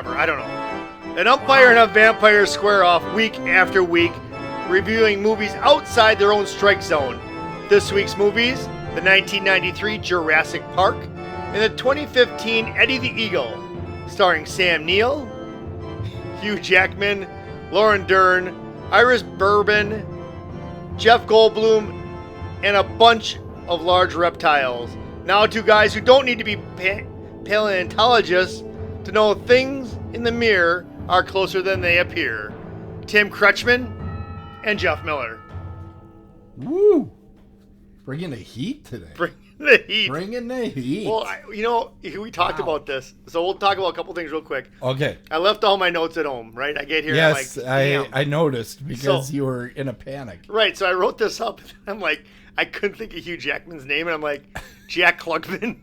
whatever. I don't know. An umpire and a vampire square off week after week, reviewing movies outside their own strike zone. This week's movies, the 1993 Jurassic Park and the 2015 Eddie the Eagle, starring Sam Neill, Hugh Jackman, Lauren Dern, Iris Berben, Jeff Goldblum, and a bunch of large reptiles. Now two guys who don't need to be paleontologists to know things in the mirror are closer than they appear. Tim Crutchman and Jeff Miller. Woo! Bringing the heat today. Bringing the heat. Bringing the heat. Well, we talked about this, so we'll talk about a couple things real quick. Okay. I left all my notes at home, right? I get here yes, and I'm like, I noticed because you were in a panic. Right, so I wrote this up, and I'm like, I couldn't think of Hugh Jackman's name, and I'm like, Jack Klugman.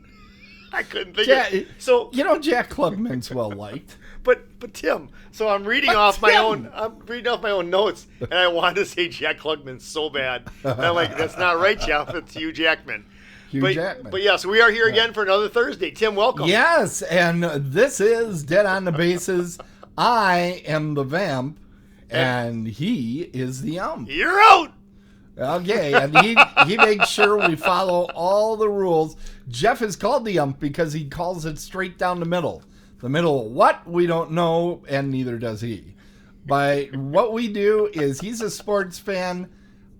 I couldn't think of it. So Jack Klugman's well liked. But Tim, so I'm reading off my own notes, and I wanted to say Jack Klugman so bad. And I'm like, that's not right, Jeff. It's Hugh Jackman. Jackman. But yes, we are here again for another Thursday. Tim, welcome. Yes, and this is Dead on the Bases. I am the vamp, and he is the ump. You're out. Okay, and he makes sure we follow all the rules. Jeff is called the ump because he calls it straight down the middle. The middle of what? We don't know, and neither does he. But what we do is he's a sports fan.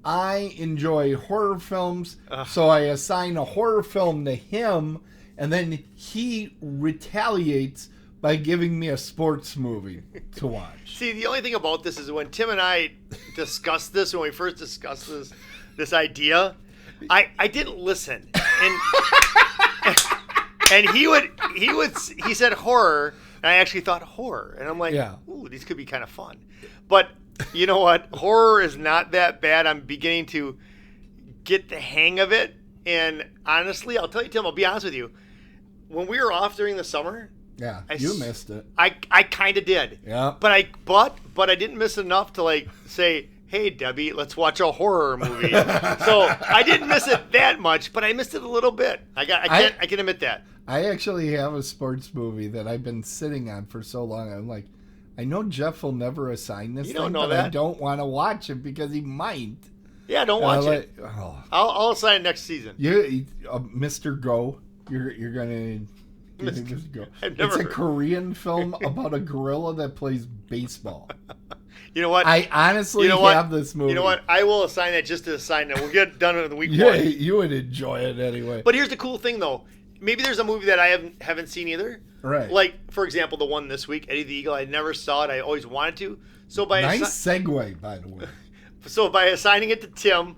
I enjoy horror films, so I assign a horror film to him, and then he retaliates by giving me a sports movie to watch. See, the only thing about this is when Tim and I discussed this, when we first discussed this idea, I didn't listen. And he said horror, and I actually thought horror. And I'm like, ooh, these could be kind of fun. But you know what? Horror is not that bad. I'm beginning to get the hang of it. And honestly, I'll tell you, Tim, I'll be honest with you. When we were off during the summer, you missed it. I kind of did. Yeah. But I didn't miss enough to say, hey, Debbie, let's watch a horror movie. So I didn't miss it that much, but I missed it a little bit. I can admit that. I actually have a sports movie that I've been sitting on for so long. I'm like, I know Jeff will never assign this thing, but I don't want to watch it because he might. Yeah, don't watch it. Oh. I'll assign it next season. Mr. Go, you're gonna go. It's a Korean film about a gorilla that plays baseball. You know what? I honestly have this movie. You know what? I will assign that just to assign it. We'll get it done in the week one. Yeah, you would enjoy it anyway. But here's the cool thing, though. Maybe there's a movie that I haven't seen either. Right. Like, for example, the one this week, Eddie the Eagle. I never saw it. I always wanted to. So nice segue, by the way. So by assigning it to Tim,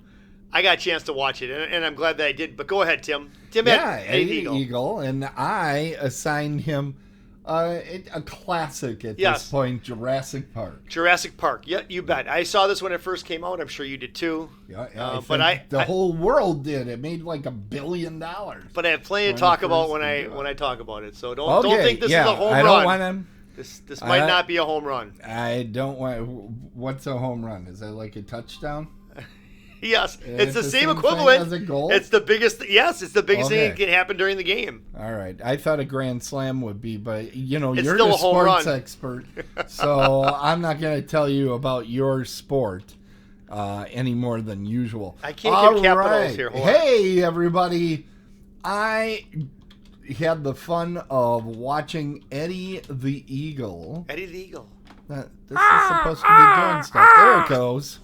I got a chance to watch it, and I'm glad that I did. But go ahead, Tim. Tim had Eddie the Eagle, and I assigned him a classic at this point, Jurassic Park. Jurassic Park, yeah, you bet. I saw this when it first came out. I'm sure you did too. Yeah, the whole world did. It made like $1 billion. But I have plenty to talk about when I talk about it. So don't think this is a home run. I don't want him. This might not be a home run. I don't want. What's a home run? Is that like a touchdown? Yes, it's the same equivalent. As a goal? It's the biggest. Yes, it's the biggest thing that can happen during the game. All right, I thought a grand slam would be, but you're still the a home sports run. expert, so I'm not going to tell you about your sport any more than usual. I can't give capitals here. Hold hey, everybody! I had the fun of watching Eddie the Eagle. Eddie the Eagle. This is supposed to be doing stuff. There it goes.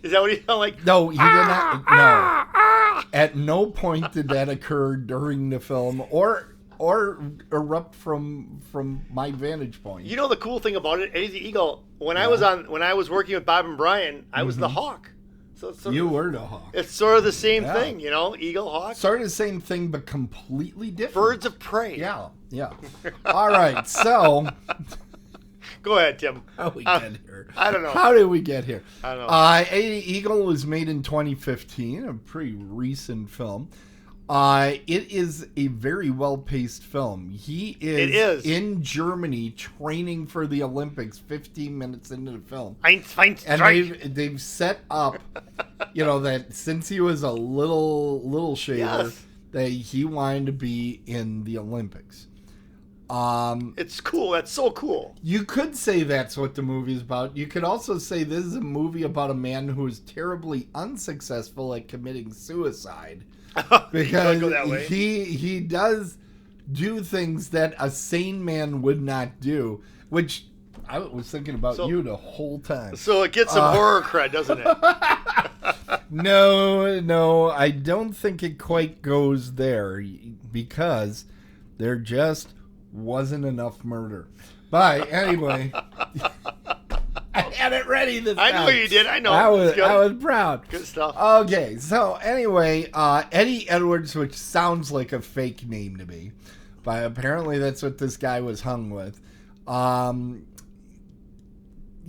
Is that what he sounded like? No, he did not. No. At no point did that occur during the film or erupt from my vantage point. You know the cool thing about it, Eddie the Eagle. When I was working with Bob and Brian, I was the hawk. So you were the hawk. It's sort of the same thing, eagle, hawk. Sort of the same thing, but completely different. Birds of prey. Yeah. All right, so. Go ahead, Tim. How did we get here? I don't know. How did we get here? I don't know. Eddie Eagle was made in 2015, a pretty recent film. It is a very well-paced film. He is in Germany training for the Olympics 15 minutes into the film. And they've set up, that since he was a little shaver, that he wanted to be in the Olympics. It's cool. That's so cool. You could say that's what the movie is about. You could also say this is a movie about a man who is terribly unsuccessful at committing suicide. Because go that way. he does do things that a sane man would not do, which I was thinking about you the whole time. So it gets some horror cred, doesn't it? No, I don't think it quite goes there because there just wasn't enough murder. But anyway, I had it ready this time. I know you did. I know. I was proud. Good stuff. Okay, so anyway, Eddie Edwards, which sounds like a fake name to me, but apparently that's what this guy was hung with.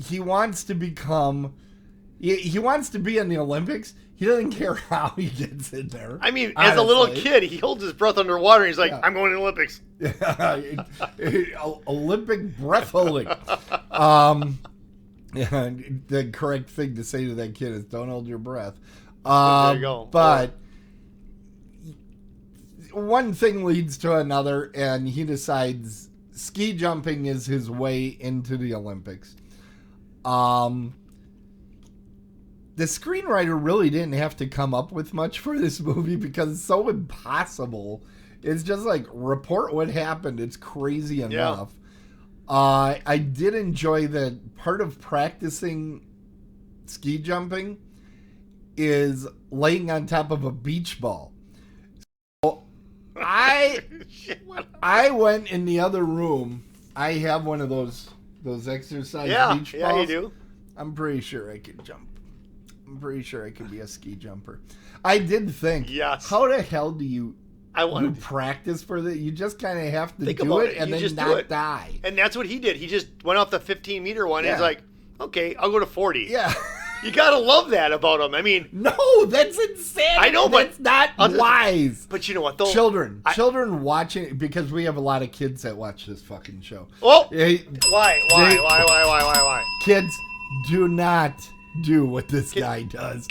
He wants to become... He wants to be in the Olympics. He doesn't care how he gets in there. I mean, honestly. As a little kid, he holds his breath underwater and he's like, I'm going to the Olympics. Olympic breath holding. The correct thing to say to that kid is don't hold your breath. There you go. But one thing leads to another, and he decides ski jumping is his way into the Olympics. The screenwriter really didn't have to come up with much for this movie because it's so impossible. It's just like, report what happened. It's crazy enough. Yeah. I did enjoy that part of practicing ski jumping is laying on top of a beach ball. So I went in the other room. I have one of those exercise beach balls. Yeah, you do. I'm pretty sure I could jump. I'm pretty sure I could be a ski jumper. I did think, how the hell do you practice for that? You just kind of have to do it and then not die. And that's what he did. He just went off the 15-meter one and he's like, okay, I'll go to 40. Yeah. You got to love that about him. I mean... No, that's insane. I know, but... That's not wise. But you know what, though? Children watching... Because we have a lot of kids that watch this fucking show. Oh! Why? Kids, do not do what this guy does.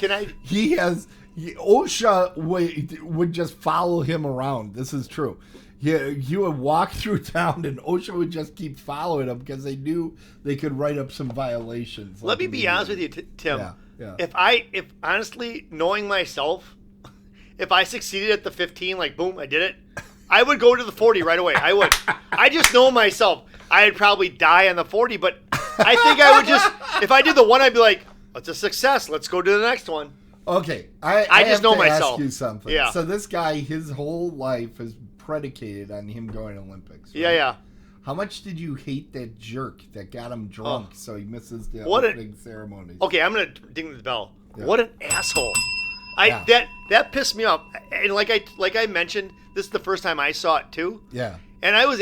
OSHA would just follow him around. This is true. You would walk through town and OSHA would just keep following him because they knew they could write up some violations. Let me be honest with you, Tim. Yeah. If honestly, knowing myself, if I succeeded at the 15, like boom, I did it, I would go to the 40 right away. I would. I just know myself. I'd probably die on the 40, but I think I would just, if I did the one, I'd be like, it's a success. Let's go to the next one. Okay. I just know myself. Ask you something. Yeah. So this guy, his whole life is predicated on him going to Olympics. Right? Yeah. How much did you hate that jerk that got him drunk so he misses the opening ceremony? Okay, I'm going to ding the bell. Yeah. What an asshole. That pissed me off. And like I mentioned, this is the first time I saw it too. Yeah. And I was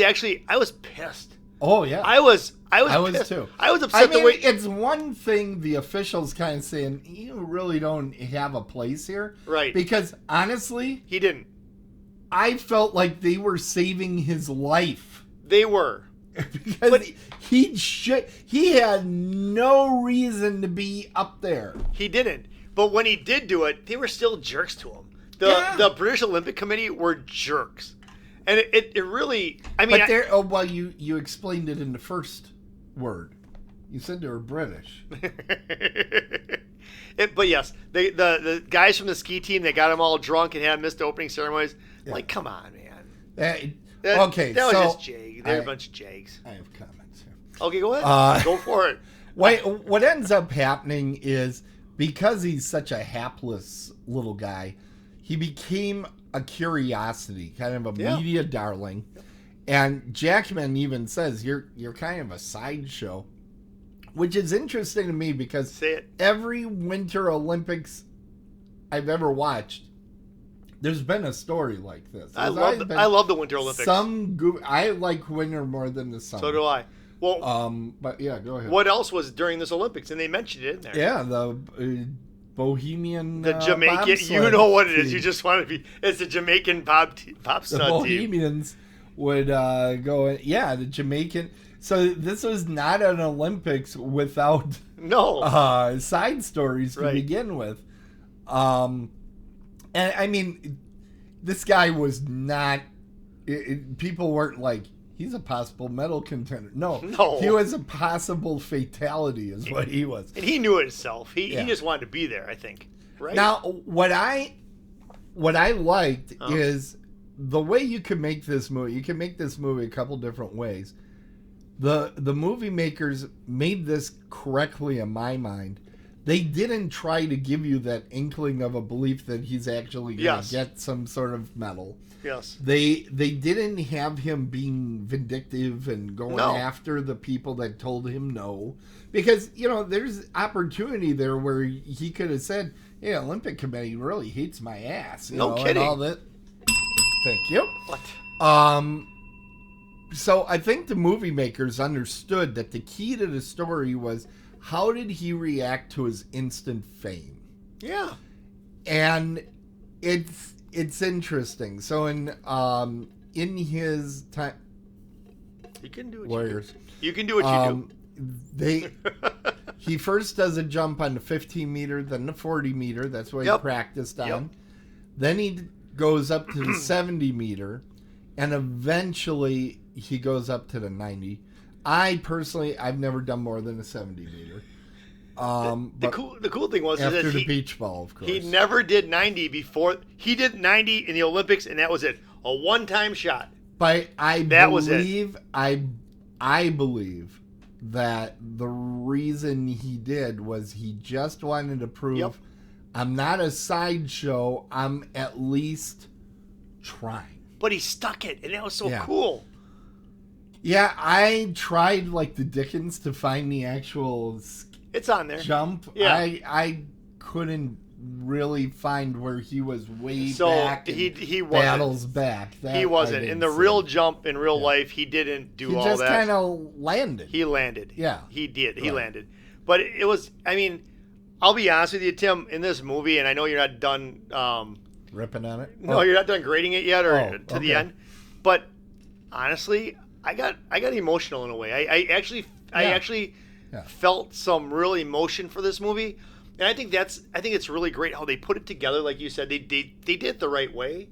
pissed. Oh yeah. I was pissed too. I was upset the way it's one thing the officials kind of saying you really don't have a place here. Right. Because honestly, he didn't. I felt like they were saving his life. They were. Because he had no reason to be up there. He didn't. But when he did do it, they were still jerks to him. The British Olympic Committee were jerks. And it really, I mean... But you explained it in the first word. You said they were British. But yes, the guys from the ski team, they got them all drunk and had missed opening ceremonies. Yeah. Like, come on, man. That was just jag. They're a bunch of jags. I have comments here. Okay, go ahead. Go for it. What ends up happening is, because he's such a hapless little guy, he became a curiosity, kind of a media darling. And Jackman even says, you're kind of a sideshow, which is interesting to me because every Winter Olympics I've ever watched, there's been a story like this. I love the Winter Olympics. I like winter more than the summer. So do I. Well, but yeah, go ahead. What else was during this Olympics? And they mentioned it in there. Yeah, the Bohemian, the Jamaican. You know what it is. You just want to be. It's a Jamaican pop stud team. The Bohemians would go. Yeah, the Jamaican. So this was not an Olympics without side stories to begin with. And I mean, this guy was not. People weren't like, He's a possible medal contender. No, No. he was a possible fatality is what he was. And he knew it himself. He just wanted to be there, I think. Right? Now, what I liked is the way you can make this movie. You can make this movie a couple different ways. The movie makers made this correctly in my mind. They didn't try to give you that inkling of a belief that he's actually going to get some sort of medal. Yes. They didn't have him being vindictive and going after the people that told him no. Because, there's opportunity there where he could have said, "Hey, Olympic Committee really hates my ass." No kidding. And all that. Thank you. What? So I think the movie makers understood that the key to the story was how did he react to his instant fame? Yeah. And it's interesting. So in his time, you can do what Warriors. You can do what you do. He first does a jump on the 15 meter, then the 40 meter. That's what he practiced on. Yep. Then he goes up to the 70 meter, and eventually he goes up to the 90. I've never done more than a 70 meter. The cool thing was after that the beach ball, of course. He never did 90 before. He did 90 in the Olympics, and that was it. A one-time shot. But I believe that the reason he did was he just wanted to prove I'm not a sideshow. I'm at least trying. But he stuck it, and that was so cool. Yeah, I tried like the Dickens to find the actual it's on there. Jump. Yeah. I couldn't really find where he was way so back. He wasn't. Battles back. He wasn't. In the real jump in real life, he didn't do all that. He just kind of landed. He landed. Yeah. He did. He landed. But it was, I'll be honest with you, Tim, in this movie, and I know you're not done... ripping on it? No, you're not done grading it yet or to the end. But honestly, I got emotional in a way. I actually felt some real emotion for this movie. And I think it's really great how they put it together. Like you said, they did it the right way.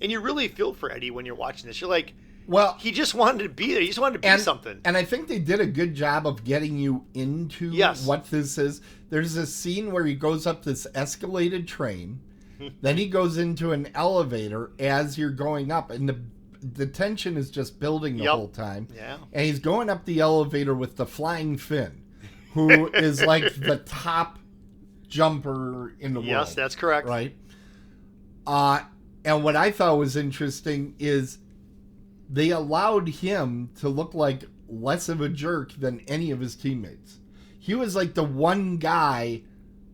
And you really feel for Eddie when you're watching this. You're like, well, he just wanted to be there. He just wanted to be something. And I think they did a good job of getting you into what this is. There's a scene where he goes up this escalated train. Then he goes into an elevator as you're going up. And the tension is just building the whole time. Yeah. And he's going up the elevator with the Flying Finn, who is like the top jumper in the world. Yes, that's correct. Right? And what I thought was interesting is they allowed him to look like less of a jerk than any of his teammates. He was like the one guy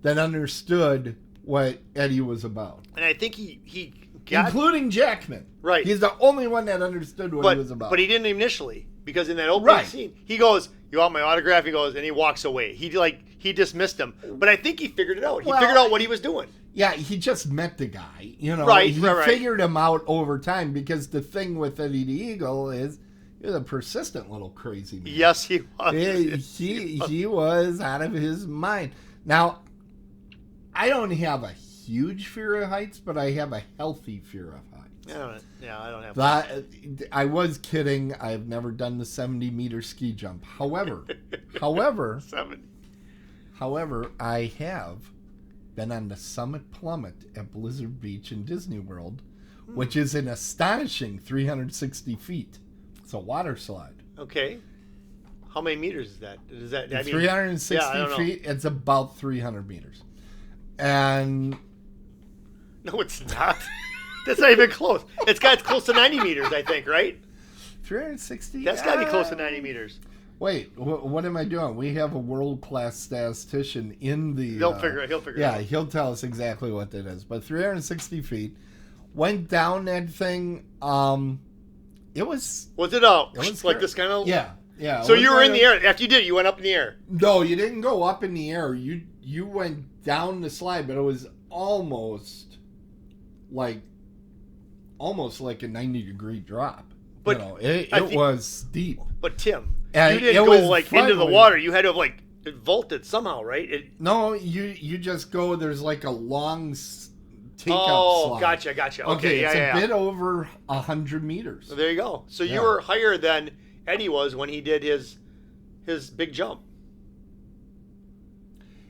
that understood what Eddie was about. And I think he got... Including Jackman. Right. He's the only one that understood what he was about. But he didn't initially. Because in that opening scene, he goes, "You want my autograph?" He goes, and he walks away. He dismissed him. But I think he figured it out. He figured out what he was doing. Yeah, he just met the guy. Right, he figured him out over time because the thing with Eddie the Eagle is he was a persistent little crazy man. Yes, he was. He was out of his mind. Now, I don't have a huge fear of heights, but I have a healthy fear of heights. I don't have that. I was kidding. I've never done the 70-meter ski jump. However, 70. However, I have been on the Summit Plummet at Blizzard Beach in Disney World, which is an astonishing 360 feet. It's a water slide. Okay. How many meters is that? 360 feet. It's about 300 meters. And no, it's not. That's not even close. It's close to 90 meters, I think, right? 360? That's got to be close to 90 meters. Wait, what am I doing? We have a world-class statistician in the... He'll figure it out. Yeah, he'll tell us exactly what that is. But 360 feet. Went down that thing. It was... Was it out? It was like this kind of... Yeah. So you were in the air. After you did it, you went up in the air. No, you didn't go up in the air. You went down the slide, but it was almost like a 90-degree drop. But it was steep. But Tim, and you didn't go like into the water. You had to like it vaulted somehow, right? No, you just go. There's like a long slide. Gotcha. Okay, it's yeah. a bit over 100 meters. There you go. So you were higher than Eddie was when he did his big jump.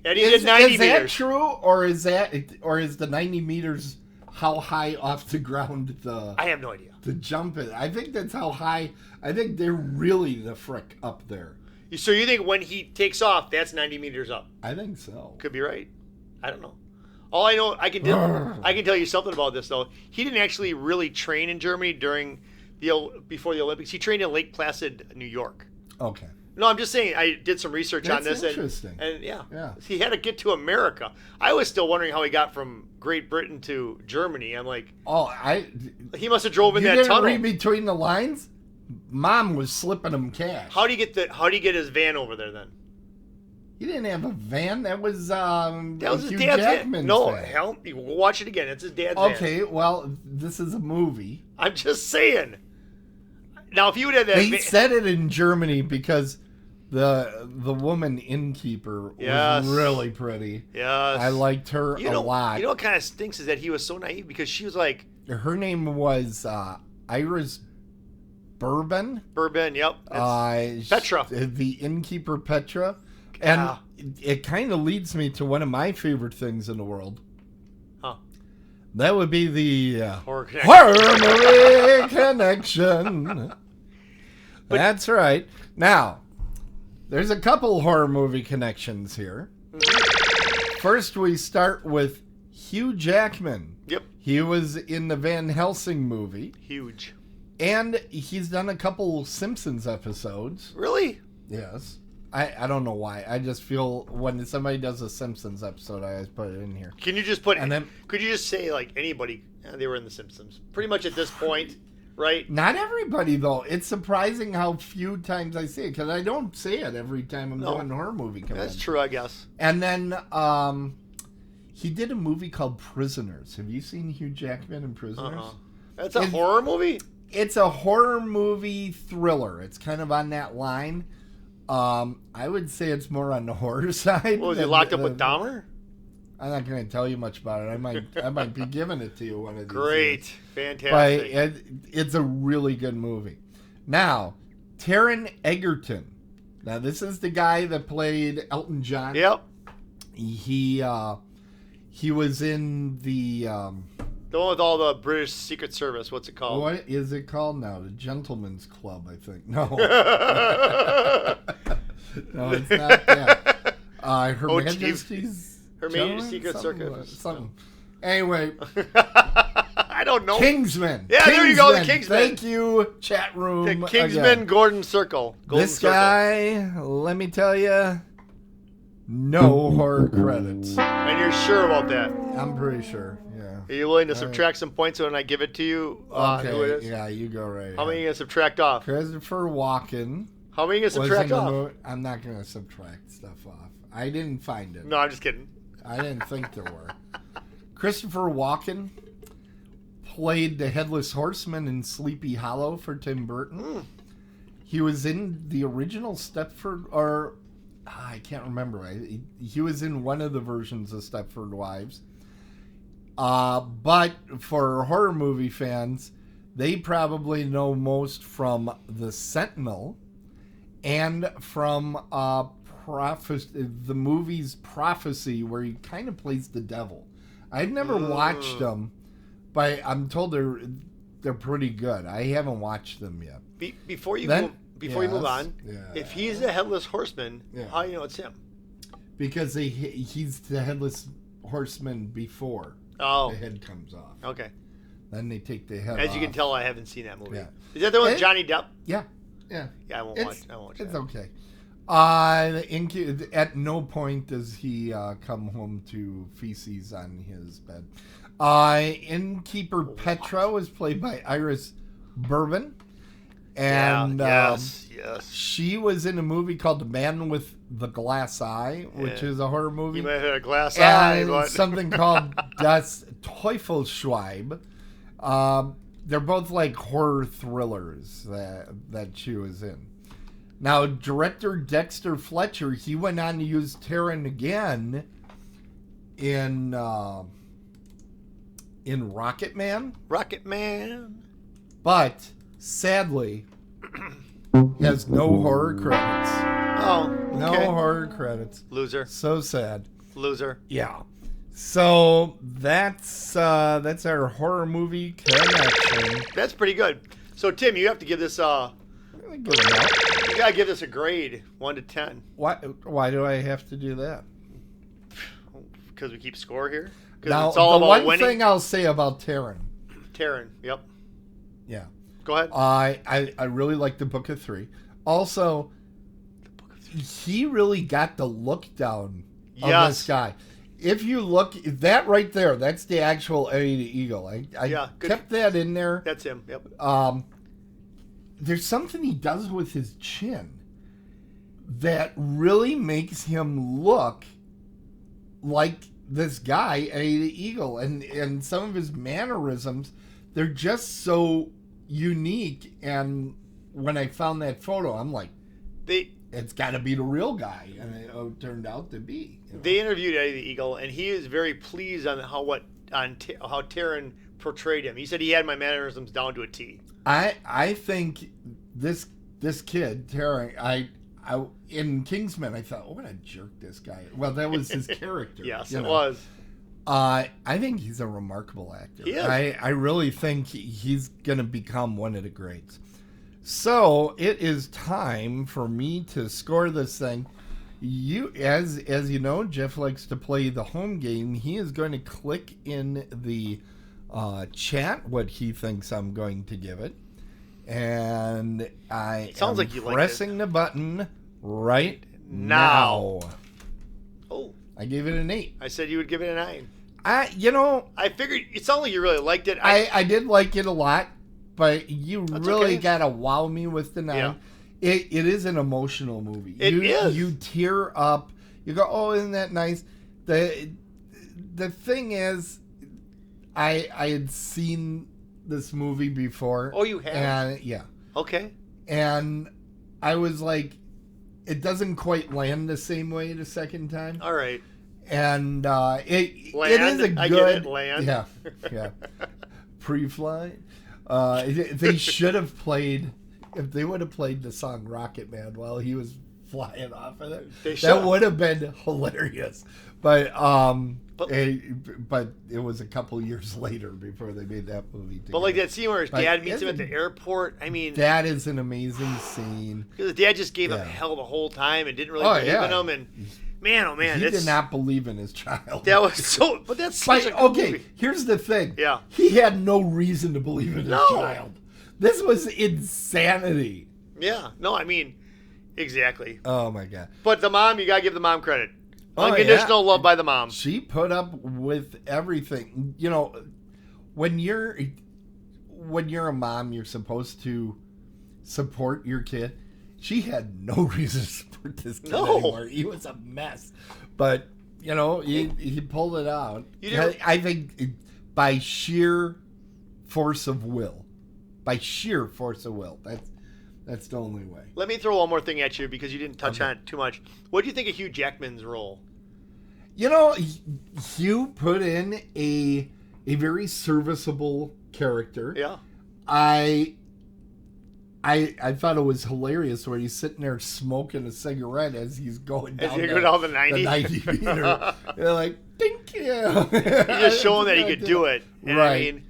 Eddie did 90 meters. Is that true, or is the 90 meters how high off the ground I have no idea. The jump is? I think that's how high. I think they're really the frick up there. So you think when he takes off, that's 90 meters up? I think so. Could be right. I don't know. All I know, I can tell you something about this though. He didn't actually really train in Germany before the Olympics. He trained in Lake Placid, New York. Okay. No, I'm just saying I did some research on this. Interesting. And he had to get to America. I was still wondering how he got from Great Britain to Germany. I'm like, he must have drove in that tunnel. You didn't read between the lines? Mom was slipping him cash. How do you get his van over there then? He didn't have a van. That was his Hugh dad's Jackman's van. No, van. hell, you watch it again. It's his dad's van. Okay, well, this is a movie. I'm just saying. Now, if you would have that, they said it in Germany because the woman innkeeper was really pretty. Yes, I liked her a lot. You know what kind of stinks is that he was so naive because she was like, her name was Iris Bourbon. Yep. Petra. The innkeeper Petra. And it kind of leads me to one of my favorite things in the world. Huh. That would be the horror movie connection. That's right. Now, there's a couple horror movie connections here. First, we start with Hugh Jackman. Yep. He was in the Van Helsing movie. Huge. And he's done a couple Simpsons episodes. Really? Yes. I don't know why. I just feel when somebody does a Simpsons episode, I always put it in here. Can you just could you just say like anybody? They were in the Simpsons. Pretty much at this point, right? Not everybody though. It's surprising how few times I see it because I don't say it every time I'm doing a horror movie. That's true, I guess. And then he did a movie called Prisoners. Have you seen Hugh Jackman in Prisoners? That's a horror movie? It's a horror movie thriller. It's kind of on that line. I would say it's more on the horror side. Was he locked up with Dahmer? I'm not going to tell you much about it. I might be giving it to you one of these Great. days. Fantastic. But it's a really good movie. Now, Taron Egerton. Now, this is the guy that played Elton John. Yep. He was in the one with all the British Secret Service. What's it called? What is it called now? The Gentleman's Club, I think. No. No, it's not that. Her Majesty's Secret Service. Something. Anyway. I don't know. Kingsman. Yeah, there you go, the Kingsman. Thank you, chat room. The Kingsman again. Gordon Circle. This guy, let me tell you, no horror credits. And you're sure about that? I'm pretty sure, yeah. Are you willing to subtract some points when I give it to you? Okay, who it is? Yeah, you go right. How many are you going to subtract off? Christopher Walken. How many are you going to subtract off? I'm not going to subtract stuff off. I didn't find it. No, I'm just kidding. I didn't think there were. Christopher Walken played the Headless Horseman in Sleepy Hollow for Tim Burton. He was in the original Stepford, or I can't remember. He was in one of the versions of Stepford Wives. But for horror movie fans, they probably know most from The Sentinel and from the movie's Prophecy, where he kind of plays the devil. I've never watched them, but I'm told they're pretty good. I haven't watched them yet. Before you move on, if he's the Headless Horseman, how do you know it's him? Because he's the Headless Horseman before the head comes off. Okay. Then they take the head off. As you can tell, I haven't seen that movie. Yeah. Is that the one with Johnny Depp? Yeah. Yeah, I won't watch that. It's okay. At no point does he come home to feces on his bed. Innkeeper Petra was played by Iris Bourbon. And yes. She was in a movie called The Man with the Glass Eye, which is a horror movie. You might have a glass eye. And something called Das Teufelsschweib. They're both like horror thrillers that she was in. Now, director Dexter Fletcher, he went on to use Taron again in in Rocket Man, but sadly has no horror credits. Oh, okay. No horror credits. Loser. So sad. Loser. Yeah. So that's our horror movie connection. That's pretty good. So Tim, you have to give this you gotta give this a grade, 1 to 10. Why do I have to do that? Because we keep score here. Now, it's all the about one winning. thing I'll say about Taron. Yep. Yeah. Go ahead. I really like the Book of Three. Also, he really got the look down of this guy. If you look, that right there, that's the actual Eddie the Eagle. I kept that in there. That's him. Yep. There's something he does with his chin that really makes him look like this guy, Eddie the Eagle, and some of his mannerisms, they're just so unique. And when I found that photo, I'm like, it's got to be the real guy, and it turned out to be. You know? They interviewed Eddie the Eagle, and he is very pleased on how Taron portrayed him. He said he had my mannerisms down to a T. I think this kid Taron, in Kingsman, I thought, oh, what a jerk this guy is. Well, that was his character. Yes, it was. I think he's a remarkable actor. He is. I really think he's going to become one of the greats. So it is time for me to score this thing. As you know, Jeff likes to play the home game. He is going to click in the chat what he thinks I'm going to give it. And I am like you pressing the button right now. Oh. I gave it an 8. I said you would give it a 9. I figured it sounded like you really liked it. I did like it a lot, but you really gotta wow me with the 9. Yeah. It is an emotional movie. It is. You tear up. You go, oh, isn't that nice? The thing is, I had seen this movie before. Oh, you have? And yeah. Okay. And I was like, it doesn't quite land the same way the second time. All right. And it is a good. I get it, land. Yeah. Pre-flight. They should have played. If they would have played the song "Rocket Man" while he was flying off of it, that would have been hilarious. But it was a couple years later before they made that movie together. But like that scene where his dad meets him at the airport, I mean, that is an amazing scene. Because his dad just gave him hell the whole time and didn't really believe in him. And man, oh man, he did not believe in his child. That was so. But that's such a good movie. Here's the thing. Yeah, he had no reason to believe in his child. This was insanity. Yeah. No, I mean, exactly. Oh my god. But the mom, you gotta give the mom credit. Unconditional love by the mom. She put up with everything. You know, when you're a mom, you're supposed to support your kid. She had no reason to support this kid anymore. He was a mess. But, you know, he pulled it out. I think by sheer force of will. That's the only way. Let me throw one more thing at you because you didn't touch on it too much. What do you think of Hugh Jackman's role? You know, Hugh put in a very serviceable character. Yeah. I thought it was hilarious where he's sitting there smoking a cigarette as he's going down, the 90 meter. You're like, thank you. He's just showing that he could do it. And right.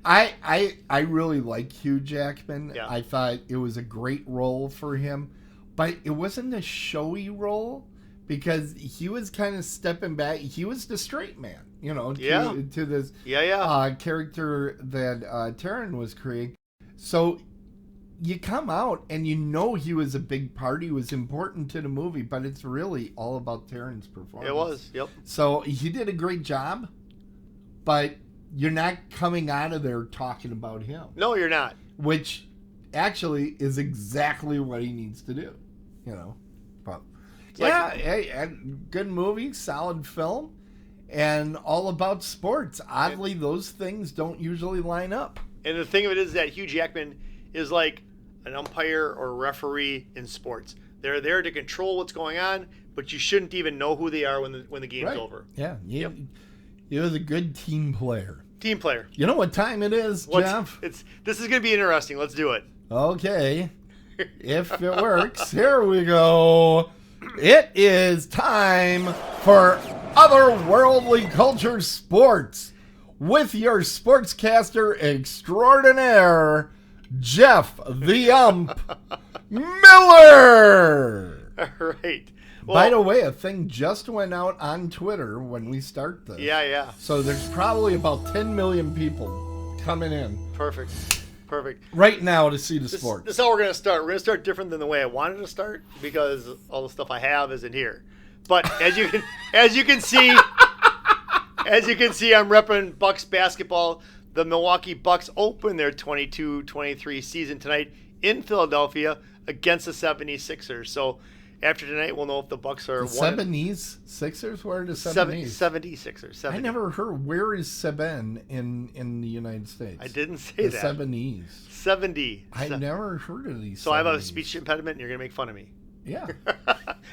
I really like Hugh Jackman. Yeah. I thought it was a great role for him, but it wasn't a showy role because he was kind of stepping back. He was the straight man, you know, to this character that Taron was creating. So you come out and you know he was a big part. He was important to the movie, but it's really all about Taron's performance. It was, yep. So he did a great job, but you're not coming out of there talking about him. No, you're not. Which actually is exactly what he needs to do, you know. But good movie, solid film, and all about sports. Oddly, those things don't usually line up. And the thing of it is that Hugh Jackman is like an umpire or referee in sports. They're there to control what's going on, but you shouldn't even know who they are when the game's over. Yeah, he was a good team player. Team player. You know what time it is, Jeff? This is going to be interesting. Let's do it. Okay. If it works, here we go. It is time for Otherworldly Culture Sports with your sportscaster extraordinaire, Jeff the Ump Miller. All right. Well, by the way, a thing just went out on Twitter when we start this. Yeah. So there's probably about 10 million people coming in. Perfect. Right now to see the sport. This is how we're going to start. We're going to start different than the way I wanted to start because all the stuff I have isn't here. But as you can see, I'm repping Bucks basketball. The Milwaukee Bucks open their 22-23 season tonight in Philadelphia against the 76ers. So after tonight, we'll know if the Bucks are the 76ers? Where are the 76ers. I never heard. Where is Seben in the United States? I didn't say that. 70s. 70. I never heard of these. So 70s. I have a speech impediment, and you're going to make fun of me. Yeah.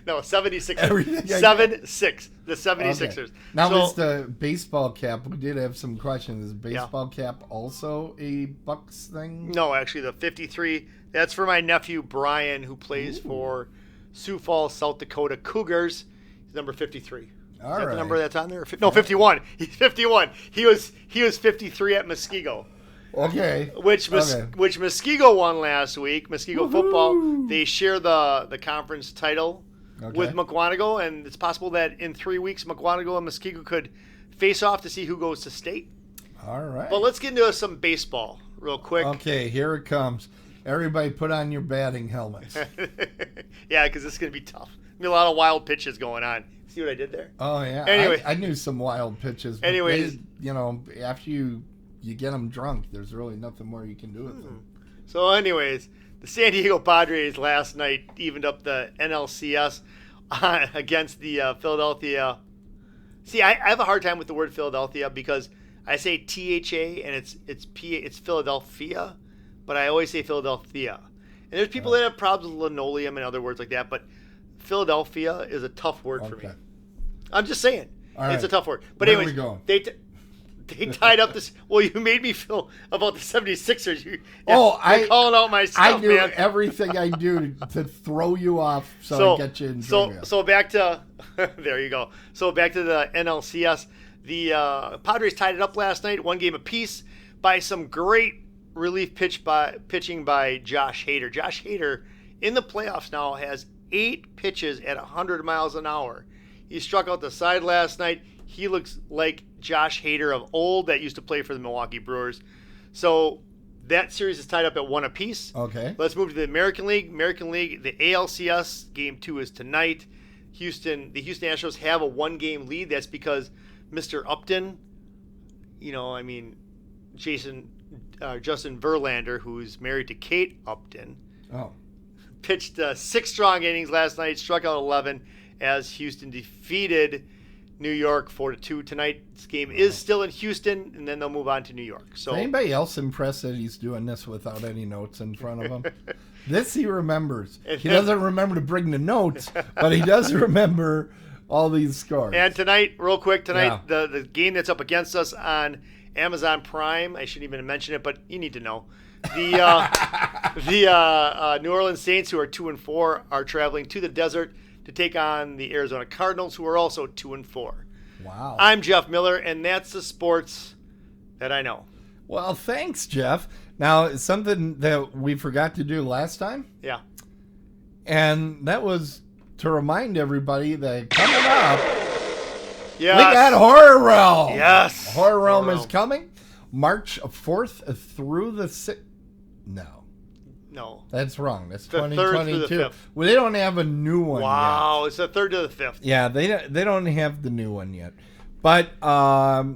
No, 76ers. 7-6. The 76ers. Okay. Now, is the baseball cap, we did have some questions. Is baseball cap also a Bucks thing? No, actually, the 53, that's for my nephew, Brian, who plays for Sioux Falls, South Dakota Cougars. He's number 53. Is that the number that's on there? No, 51. He's 51. He was 53 at Muskego. Okay. Which Muskego won last week. Muskego football. They share the conference title with McGuanago, and it's possible that in 3 weeks, McGuanago and Muskego could face off to see who goes to state. All right. But let's get into some baseball real quick. Okay, here it comes. Everybody put on your batting helmets. Yeah, because it's going to be tough. There'll be a lot of wild pitches going on. See what I did there? Oh, yeah. Anyway. I knew some wild pitches. But anyways. After you get them drunk, there's really nothing more you can do with them. So anyways, the San Diego Padres last night evened up the NLCS against the Philadelphia. See, I have a hard time with the word Philadelphia because I say THA and it's Philadelphia, but I always say Philadelphia. And there's people that have problems with linoleum and other words like that, but Philadelphia is a tough word for me. I'm just saying. It's a tough word. But Where anyways, are we going? They tied up this. Well, you made me feel about the 76ers. You're calling out my stuff, I do man. everything I do to throw you off so I get you in trivia. So back to there you go. So back to the NLCS. The Padres tied it up last night, 1 game apiece, by some great relief pitching by Josh Hader. Josh Hader in the playoffs now has 8 pitches at 100 miles an hour. He struck out the side last night. He looks like Josh Hader of old that used to play for the Milwaukee Brewers. So that series is tied up at 1 apiece. Okay. Let's move to the American League. The ALCS Game 2 is tonight. The Houston Astros have a 1-game lead. That's because Mr. Upton, Justin Verlander, who's married to Kate Upton, pitched 6 strong innings last night, struck out 11 as Houston defeated New York 4-2 tonight. This game is still in Houston, and then they'll move on to New York. So, is anybody else impressed that he's doing this without any notes in front of him? This he remembers. He doesn't remember to bring the notes, but he does remember all these scores. And tonight, the game that's up against us on Amazon Prime, I shouldn't even mention it, but you need to know. The New Orleans Saints, who are 2-4, are traveling to the desert to take on the Arizona Cardinals, who are also 2-4. Wow. I'm Jeff Miller, and that's the sports that I know. Well, thanks, Jeff. Now, something that we forgot to do last time. Yeah. And that was to remind everybody that coming up, we Yes. got Horror Realm. Yes. Horror Realm is coming March 4th through the 6th. No, that's wrong. That's the 2022. 3rd through the 5th. Well, they don't have a new one Wow, yet. it's the 3rd to the 5th. Yeah, they don't have the new one yet. But that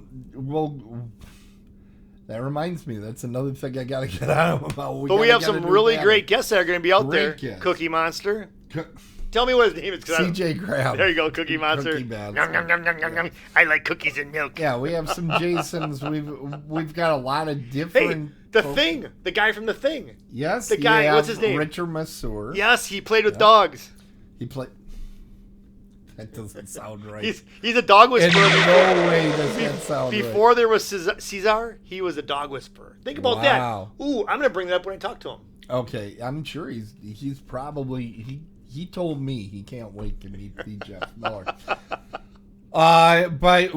reminds me, that's another thing I got to get out of about. But we have some really great guests that are going to be out there. Guests. Cookie Monster. Tell me what his name is. CJ Graham. There you go, Cookie Monster. Cookie Yum, yum, yum, yum, yum, yum. I like cookies and milk. Yeah, we have some Jasons. We've got a lot of different. Hey, The Thing. The guy from The Thing. Yes. The guy, what's his name? Richard Masur. Yes, he played with dogs. He played. That doesn't sound right. He's a dog whisperer. In no way does that sound Before right. there was Caesar, he was a dog whisperer. Think about that. Ooh, I'm going to bring that up when I talk to him. Okay, I'm sure he's probably he told me he can't wait to meet the Jeff Miller. But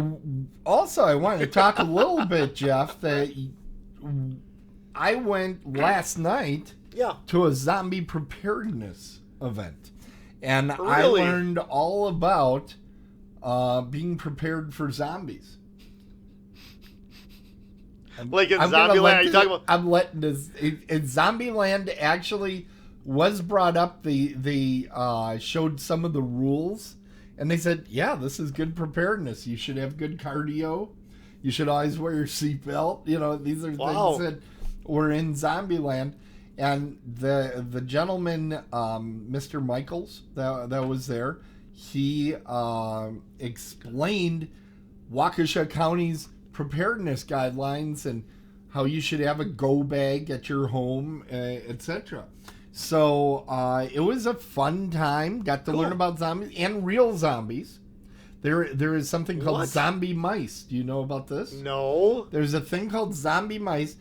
also I wanted to talk a little bit, Jeff, that I went last night to a zombie preparedness event. And really? I learned all about being prepared for zombies. Like in Zombieland, are you talking about? I'm letting this. In Zombieland, actually was brought up. They showed some of the rules, and they said, "Yeah, this is good preparedness. You should have good cardio. You should always wear your seatbelt. You know, these are things that were in Zombieland." And the gentleman, Mr. Michaels, that was there, he explained Waukesha County's preparedness guidelines and how you should have a go bag at your home, etc. So it was a fun time. Got to learn about zombies and real zombies. There is something called zombie mice. Do you know about this? No. There's a thing called zombie mice.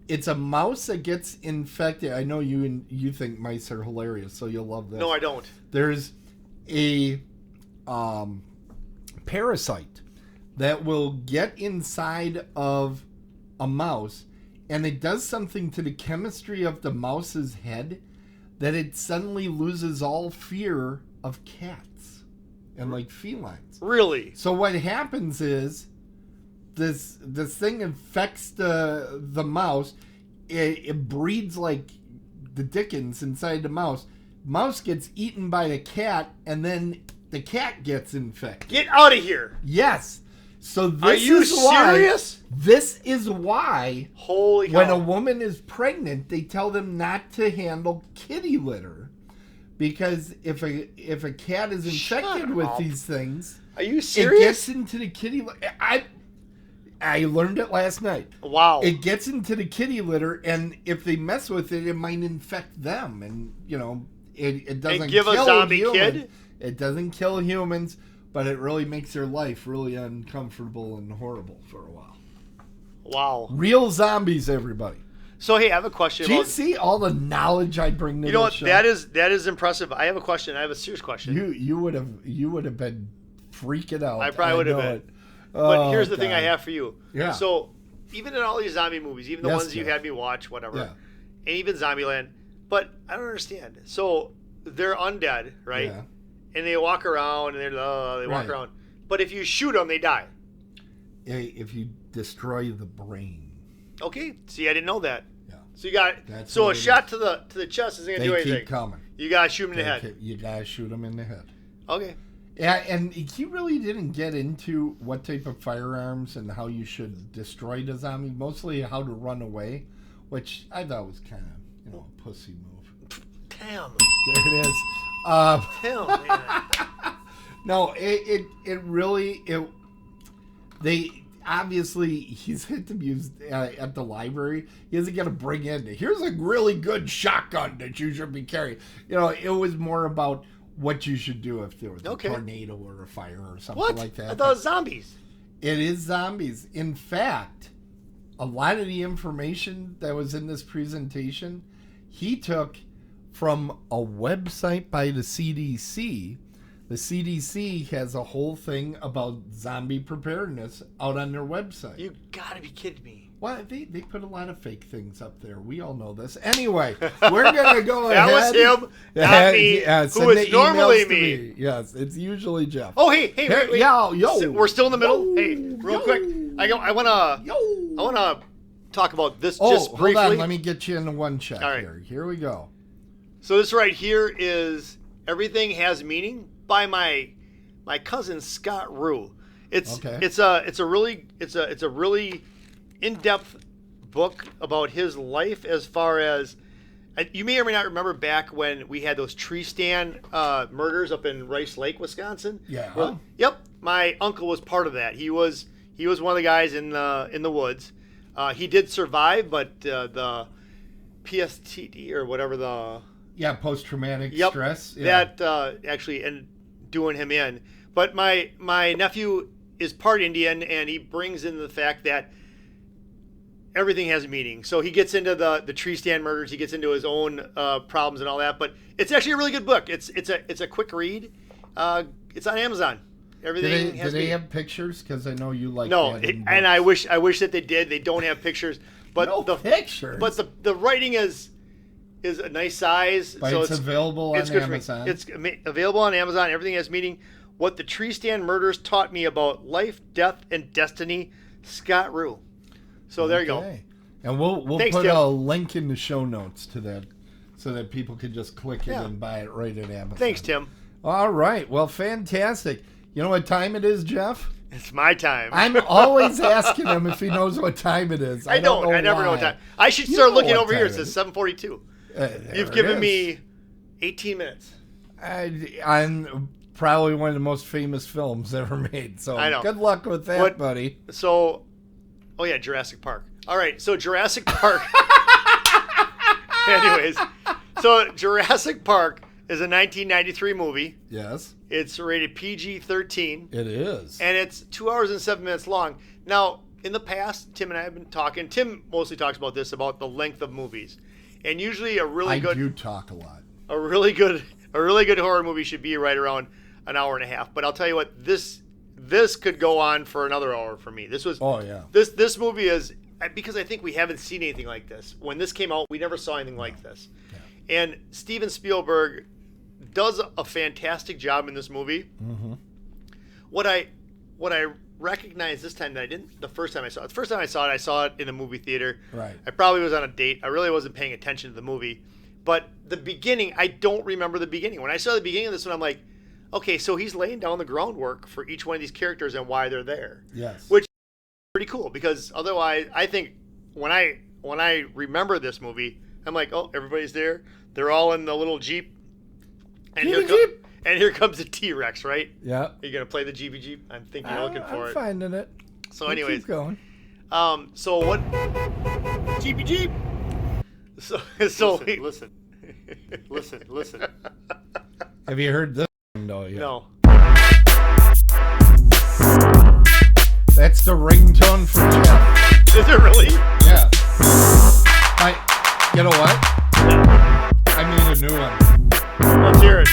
It's a mouse that gets infected. I know you think mice are hilarious, so you'll love this. No, I don't. There's a parasite that will get inside of a mouse, and it does something to the chemistry of the mouse's head that it suddenly loses all fear of cats and like felines. Really? So what happens is this thing infects the mouse. It breeds like the dickens inside the mouse. Mouse gets eaten by the cat, and then the cat gets infected. Get out of here! Yes. So this Are you is why, serious? This is why Holy cow. when a woman is pregnant, they tell them not to handle kitty litter, because if a cat is infected with these things, are you serious? It gets into the kitty litter. I learned it last night. Wow. It gets into the kitty litter, and if they mess with it, it might infect them, and it doesn't and give kill a zombie humans. kid? It doesn't kill humans, but it really makes their life really uncomfortable and horrible for a while. Wow. Real zombies, everybody. So hey, I have a question. Do you see all the knowledge I bring to You know this what? show? That is impressive. I have a question. I have a serious question. You would have been freaking out. I probably would have been. But here's the thing I have for you. Yeah. So even in all these zombie movies, even the ones you Jeff. had me watch, whatever, Yeah. and even Zombieland, but I don't understand. So they're undead, right? Yeah. And they walk around and they walk around. But if you shoot them, they die. If you destroy the brain. Okay. See, I didn't know that. Yeah. So you got That's so what a it shot to the chest isn't gonna do They anything. keep coming. You gotta shoot him in the head. You gotta shoot them in the head. Okay. Yeah, and he really didn't get into what type of firearms and how you should destroy the zombie. Mostly how to run away, which I thought was kind of a pussy move. Damn. There it is. Damn, man. No, it really they obviously he's hit to use at the library. He doesn't get to bring in. Here's a really good shotgun that you should be carrying. It was more about what you should do if there was a tornado or a fire or something like that. I thought it was zombies. It is zombies. In fact, a lot of the information that was in this presentation, he took from a website by the CDC. The CDC has a whole thing about zombie preparedness out on their website. You gotta be kidding me. Well, they put a lot of fake things up there. We all know this. Anyway, we're going to go That ahead. was him, not me, who is normally me. Yes, it's usually Jeff. Oh, hey, wait. Yo. We're still in the middle. Hey, real quick. I wanna talk about this just briefly. Hold on. Let me get you into one check All right. here. Here we go. So this right here is Everything Has Meaning by my cousin Scott Rue. It's a really in-depth book about his life, as far as you may or may not remember back when we had those tree stand murders up in Rice Lake, Wisconsin. Yeah. Well, yep. My uncle was part of that. He was one of the guys in the woods. He did survive, but the PSTD or whatever the post-traumatic stress. Yeah. That actually ended doing him in. But my nephew is part Indian, and he brings in the fact that everything has a meaning. So he gets into the tree stand murders. He gets into his own problems and all that. But it's actually a really good book. It's a quick read. It's on Amazon. Everything do they have pictures? Because I know you like. No, and I wish that they did. They don't have pictures. But no pictures. But the writing is a nice size. But so it's available on Amazon. It's available on Amazon. Everything has meaning. What the Tree Stand Murders Taught Me About Life, Death, and Destiny. Scott Rue. So there you go. And we'll Thanks, put Tim. a link in the show notes to that, so that people can just click it and buy it right at Amazon. Thanks, Tim. All right. Well, fantastic. You know what time it is, Jeff? It's my time. I'm always asking him if he knows what time it is. I don't. I never know what time. I should start looking over here. It says 7:42. You've given me 18 minutes. I'm probably one of the most famous films ever made. So I know. Good luck with that, buddy. So, oh yeah, Jurassic Park. All right, so Jurassic Park. Anyways, so Jurassic Park is a 1993 movie. Yes. It's rated PG-13. It is. And it's 2 hours and 7 minutes long. Now, in the past, Tim and I have been talking. Tim mostly talks about this, about the length of movies. And usually I do talk a lot. A really good horror movie should be right around an hour and a half. But I'll tell you what, this could go on for another hour for me. This movie is, because I think we haven't seen anything like this. When this came out, we never saw anything like this. Yeah. And Steven Spielberg does a fantastic job in this movie. Mm-hmm. What I recognized this time that I didn't the first time I saw it. The first time I saw it in a movie theater. Right. I probably was on a date. I really wasn't paying attention to the movie. But the beginning, I don't remember the beginning. When I saw the beginning of this one, I'm like, okay, so he's laying down the groundwork for each one of these characters and why they're there. Yes. Which is pretty cool, because otherwise, I think when I remember this movie, I'm like, oh, everybody's there. They're all in the little Jeep. And here comes the T-Rex, right? Yeah. Are you going to play the Jeepy Jeep? I'm thinking you're looking for I'm it. finding it. So anyways. Keep going. So what? Jeepy Jeep. So Listen. Listen. Have you heard this though yet? No. That's the ringtone for Jeff. Is it really? Yeah. You know what? I made a new one. Let's hear it.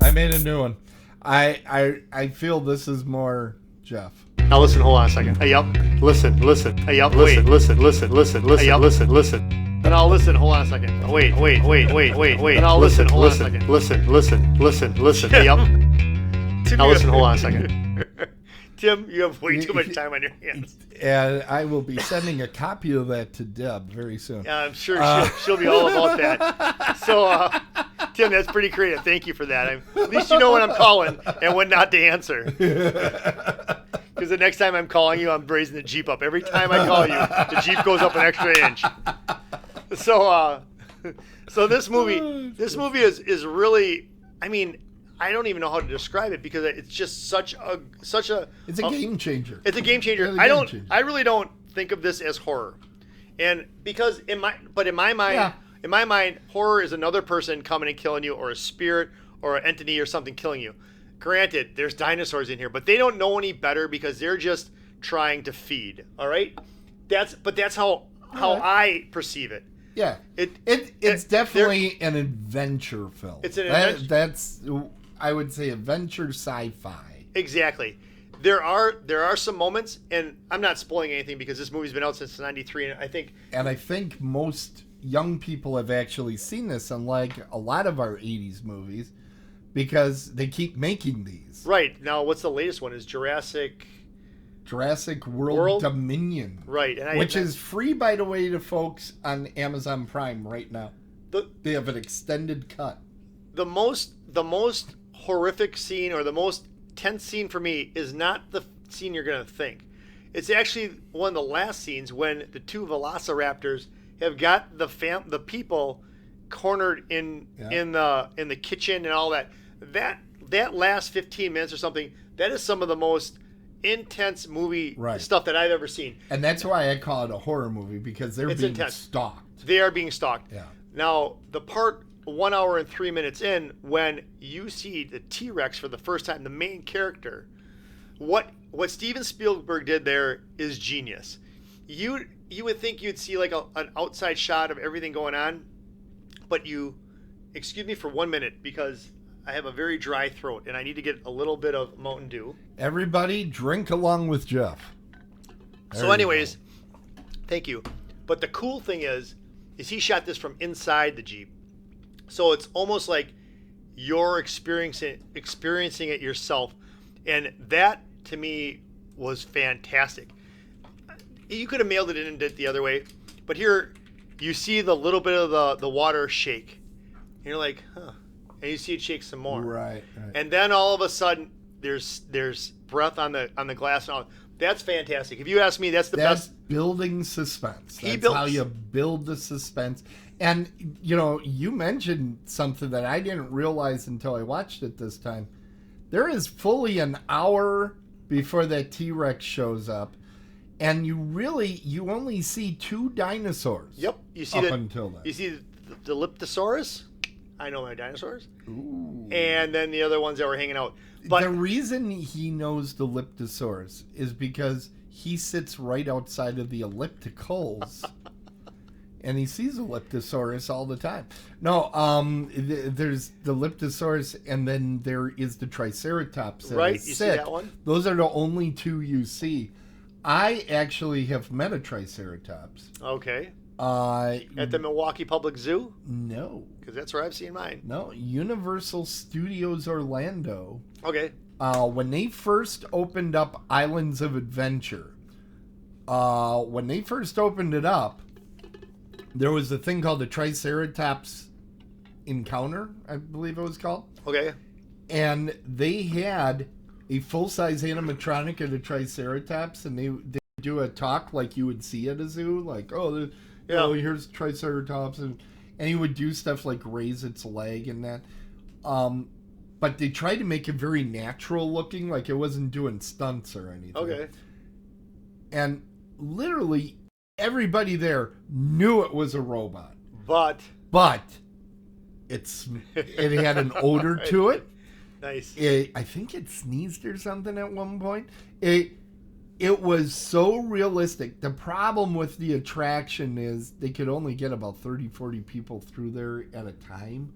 I made a new one. I feel this is more Jeff. Now listen, hold on a second. Hey, yup. Listen. Hey, yup. Listen. Hey, yup. Listen. And I'll listen. Hold on a second. Wait. And I'll listen. Hold on a second. Listen. Hey, yup. Now listen, hold on a second. Tim, you have way too much time on your hands. And I will be sending a copy of that to Deb very soon. Yeah, I'm sure she'll be all about that. So, Tim, that's pretty creative. Thank you for that. At least you know when I'm calling and when not to answer. Because the next time I'm calling you, I'm raising the Jeep up. Every time I call you, the Jeep goes up an extra inch. So this movie is really, I mean, I don't even know how to describe it, because it's just such a It's a game changer. It's a game changer. I really don't think of this as horror. And because in my mind, horror is another person coming and killing you, or a spirit or an entity or something killing you. Granted, there's dinosaurs in here, but they don't know any better, because they're just trying to feed. All right? That's how I perceive it. Yeah. It's definitely an adventure film. It's an adventure. That's, I would say, adventure sci-fi. Exactly. There are some moments, and I'm not spoiling anything because this movie's been out since '93, and I think most young people have actually seen this, unlike a lot of our 80s movies, because they keep making these. Right. Now, what's the latest one? Is Jurassic World Dominion. Right. Which is free, by the way, to folks on Amazon Prime right now. They have an extended cut. The most horrific scene, or the most tense scene for me, is not the scene you're going to think. It's actually one of the last scenes, when the two velociraptors have got the people cornered in the kitchen and all that. That last 15 minutes or something, that is some of the most intense movie stuff that I've ever seen. And that's why I call it a horror movie, because they're being intense. stalked. They are being stalked. Yeah. Now, the part 1 hour and 3 minutes in when you see the T-Rex for the first time, the main character. What Steven Spielberg did there is genius. You would think you'd see like an outside shot of everything going on, but excuse me for 1 minute because I have a very dry throat and I need to get a little bit of Mountain Dew. Everybody drink along with Jeff. So anyways, thank you. But the cool thing is he shot this from inside the Jeep. So it's almost like you're experiencing it yourself. And that, to me, was fantastic. You could have mailed it in and did it the other way. But here, you see the little bit of the water shake. And you're like, huh. And you see it shake some more. Right. And then all of a sudden, there's breath on the glass and all. That's fantastic. If you ask me, that's best. Building suspense. That's how you build the suspense. And, you mentioned something that I didn't realize until I watched it this time. There is fully an hour before that T-Rex shows up. And you only see 2 dinosaurs. Yep. You see until then. You see the Leptosaurus. I know my dinosaurs. Ooh. And then the other ones that were hanging out. But the reason he knows the Leptosaurus is because he sits right outside of the ellipticals and he sees a Leptosaurus all the time. No, there's the Leptosaurus and then there is the Triceratops. Right, you see that one? Those are the only 2 you see. I actually have met a Triceratops. Okay. At the Milwaukee Public Zoo? No. Because that's where I've seen mine. No, Universal Studios Orlando. Okay. When they first opened up Islands of Adventure, when they first opened it up, there was a thing called the Triceratops Encounter, I believe it was called. Okay. And they had a full-size animatronic of the Triceratops, and they do a talk like you would see at a zoo, like, here's Triceratops, and he would do stuff like raise its leg and that. But they tried to make it very natural looking, like it wasn't doing stunts or anything. Okay. And literally everybody there knew it was a robot. But it had an odor to it. Nice. I think it sneezed or something at one point. It was so realistic. The problem with the attraction is they could only get about 30, 40 people through there at a time.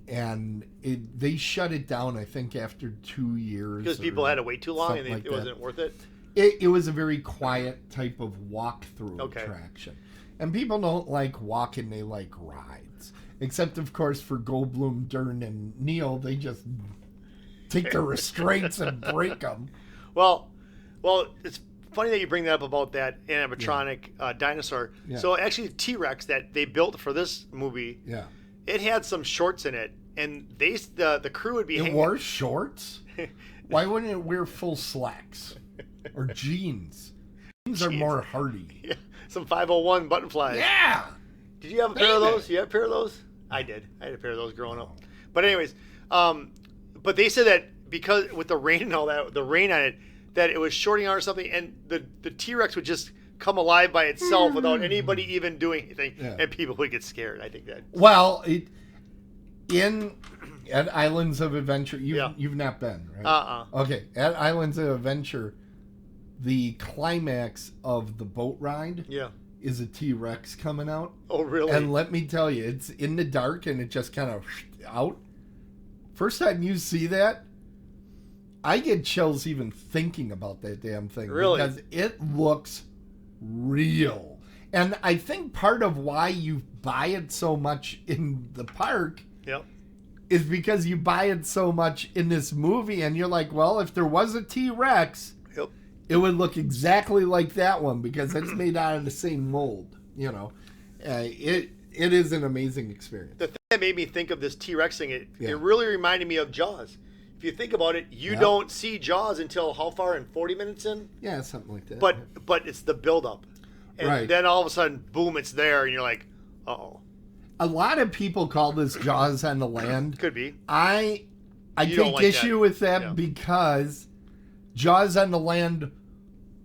And they shut it down, I think, after 2 years. Because people had to wait too long and like it wasn't worth it? It was a very quiet type of walkthrough attraction. And people don't like walking, they like rides. Except, of course, for Goldblum, Dern, and Neil, they just take the restraints and break them. Well, it's funny that you bring that up about that animatronic dinosaur. Yeah. So actually, T-Rex that they built for this movie, it had some shorts in it, and the crew would be. It wore shorts. Why wouldn't it wear full slacks or jeans? Jeans are more hardy. Yeah. Some 501 button flies. Yeah. Did you have a pair of those? You had a pair of those? I did. I had a pair of those growing up. But anyways, but they said that because with the rain and all that, the rain on it, that it was shorting out or something, and the T-Rex would just come alive by itself without anybody even doing anything, and people would get scared. I think that. Well, at Islands of Adventure, you've not been, right? Okay, at Islands of Adventure, the climax of the boat ride is a T-Rex coming out. Oh, really? And let me tell you, it's in the dark and it just kind of out. First time you see that, I get chills even thinking about that damn thing. Really? Because it looks real. And I think part of why you buy it so much in the park is because you buy it so much in this movie and you're like, well, if there was a T-Rex, it would look exactly like that one because it's made out of the same mold. It is an amazing experience. The thing that made me think of this T-Rex thing, it really reminded me of Jaws. If you think about it, you don't see Jaws until how far in 40 minutes in? Yeah, something like that. But it's the build-up. And then all of a sudden, boom, it's there, and you're like, uh-oh. A lot of people call this Jaws on the Land. Could be. I take issue with that because Jaws on the Land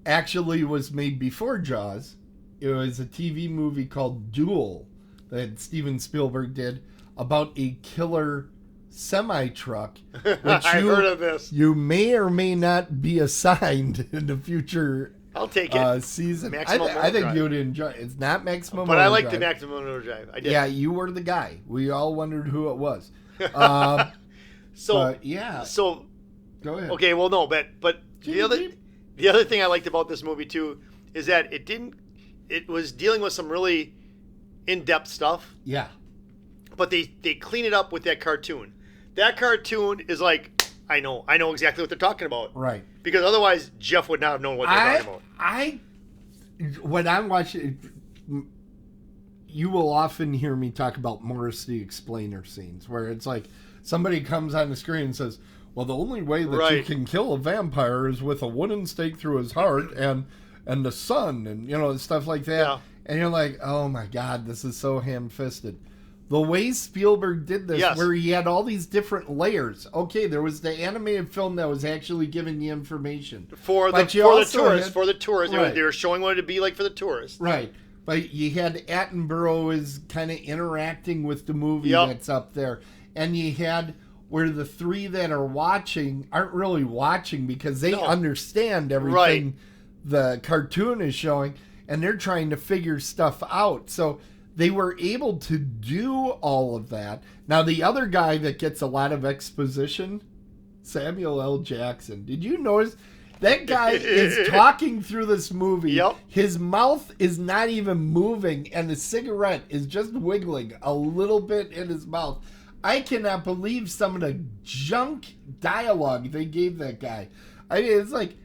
actually was made before Jaws. It was a TV movie called Duel that Steven Spielberg did. about a killer semi-truck, which I've heard of this. you may or may not be assigned in the future I'll take it. season. Maximum I think Overdrive. you would enjoy it. It's not Maximum But I Overdrive. like the Maximum Overdrive. I did. Yeah, you were the guy. We all wondered who it was. So yeah. So Go ahead. okay, well no, but the other thing I liked about this movie too is that it was dealing with some really in-depth stuff, Yeah. but they clean it up with that cartoon. That cartoon is like I know exactly what they're talking about. Right. Because otherwise Jeff would not have known what they're talking about. When I'm watching, you will often hear me talk about Morris the Explainer scenes, where it's like somebody comes on the screen and says, well, the only way that you Right. can kill a vampire is with a wooden stake through his heart and the sun and, stuff like that. Yeah. And you're like, oh my God, this is so ham-fisted. The way Spielberg did this, Yes. where he had all these different layers. Okay, there was the animated film that was actually giving the information. For But the you also tourists, had- Right. they were showing what it'd be like for the tourists. Right. But you had Attenborough is kind of interacting with the movie Yep. that's up there. And you had where the three that are watching aren't really watching because they No. understand everything the cartoon is showing and they're trying to figure stuff out. So they were able to do all of that. Now, the other guy that gets a lot of exposition, Samuel L. Jackson. Did you notice that guy is talking through this movie? Yep. His mouth is not even moving, and the cigarette is just wiggling a little bit in his mouth. I cannot believe some of the junk dialogue they gave that guy. I mean, it's like,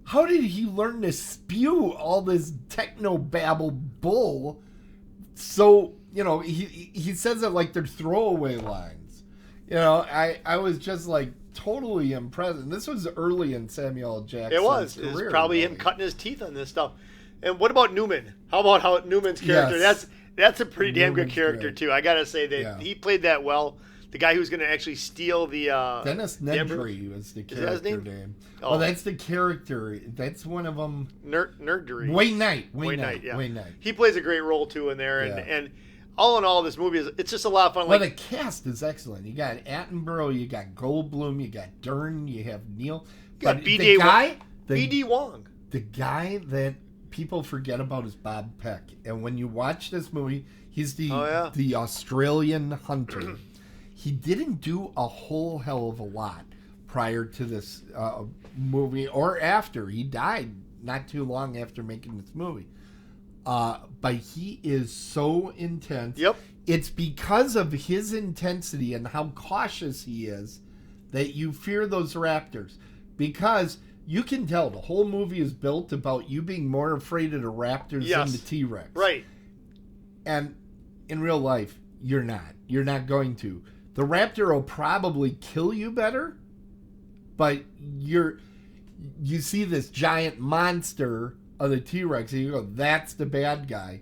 how did he learn to spew all this techno-babble bull? So, he says it like they're throwaway lines. I was just like totally impressed. And this was early in Samuel L. Jackson's It was. It career, was probably him really. cutting his teeth on this stuff. And what about Newman? How about how Newman's character? Yes. That's a pretty damn good Newman's character great. too. I gotta say that Yeah. he played that well. The guy who's gonna actually steal the Dennis the Emperor- Nedry was the that his character name? name. Oh. Oh, that's the character. That's one of them. Nerdery. Wayne Knight. Wayne Knight, yeah. Wayne Knight. He plays a great role too in there, and Yeah. and all in all, this movie it's just a lot of fun. Well, Like the cast is excellent. You got Attenborough, you got Goldblum, you got Dern, you have Neil. got But B.D. B.D. Wong. The guy that people forget about is Bob Peck. And when you watch this movie, he's the Australian hunter. He didn't do a whole hell of a lot prior to this movie or after. He died not too long after making this movie. But he is so intense. Yep. It's because of his intensity and how cautious he is that you fear those raptors. Because you can tell the whole movie is built about you being more afraid of the raptors Yes. than the T-Rex. Right. And in real life, you're not. You're not going to. The raptor will probably kill you better, but you see this giant monster of the T-Rex and you go, that's the bad guy.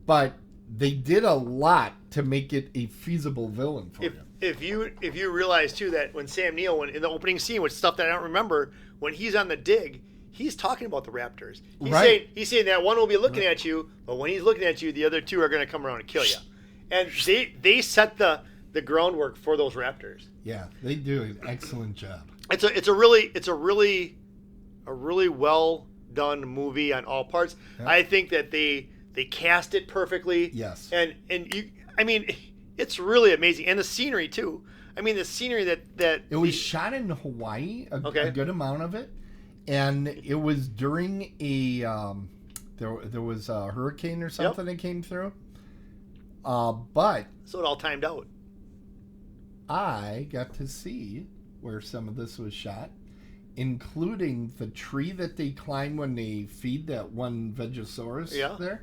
But they did a lot to make it a feasible villain for you. If you realize too that when Sam Neill in the opening scene, which stuff that I don't remember, when he's on the dig, he's talking about the raptors. He's saying that one will be looking at you, but when he's looking at you, the other two are going to come around and kill you. And they set the groundwork for those raptors. Yeah, they do an excellent job. It's a really well done movie on all parts. Yeah. I think that they cast it perfectly. Yes. And it's really amazing, and the scenery too. I mean, the scenery that It was shot in Hawaii, a good amount of it, and it was during a there was a hurricane or something that came through. But so it all timed out. I got to see where some of this was shot, including the tree that they climb when they feed that one Vegosaurus there.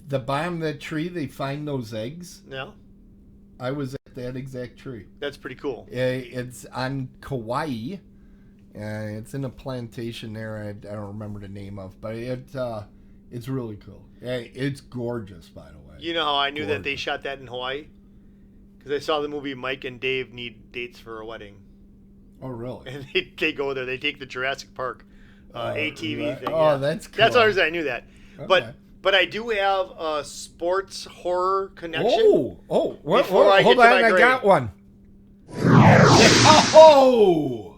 The bottom of that tree, they find those eggs. Yeah. I was at that exact tree. That's pretty cool. It's on Kauai. It's in a plantation there. I don't remember the name of, but it's really cool. It's gorgeous, by the way. You know how I knew that they shot that in Hawaii? Because I saw the movie Mike and Dave Need Dates for a Wedding. Oh, really? And they go there. They take the Jurassic Park ATV thing. Oh, that's cool. That's the reason I knew that. Okay. But But I do have a sports horror connection. Hold I get to on, my I grade. got one. Oh!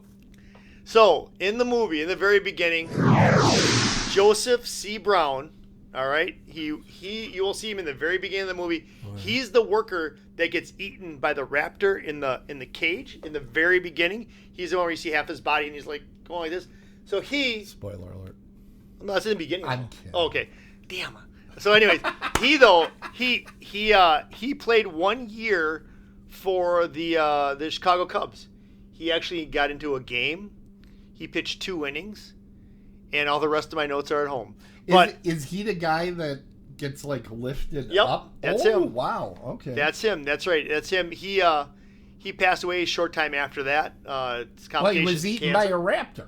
So, in the movie, in the very beginning, Joseph C. Brown, all right, you will see him in the very beginning of the movie. He's the worker that gets eaten by the raptor in the cage in the very beginning. He's the one where you see half his body and he's like going like this. So Spoiler alert. no, that's in the beginning. I'm kidding. Oh, okay. Damn. So anyways, he played 1 year for the Chicago Cubs. He actually got into a game. He pitched 2 innings, and all the rest of my notes are at home. But Is he the guy that gets like lifted Yep, up? that's Oh, him. wow. Okay. that's him. That's right. That's him. He passed away a short time after that. It's well, he complications was to eaten by cancer. a raptor.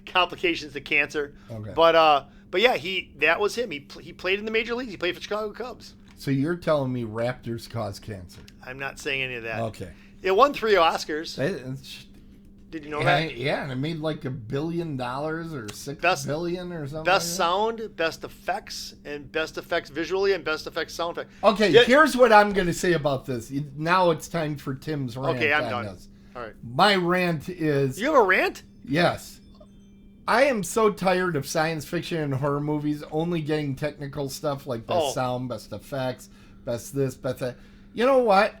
Complications to cancer. Okay. But yeah, that was him. He played in the major leagues. He played for Chicago Cubs. So you're telling me raptors cause cancer? I'm not saying any of that. Okay. It won 3 Oscars. It's- Did you know that? Yeah, and it made like $1 billion or $6 Best- billion or something. Best like sound, best effects, and best effects visually, and best effects sound effect. that? Okay, Yeah. here's what I'm going to say about this. Now it's time for Tim's rant. Okay, I'm on done. this. All right. My rant is You have a rant? yes. I am so tired of science fiction and horror movies only getting technical stuff like best sound, best effects, best this, best that. You know what?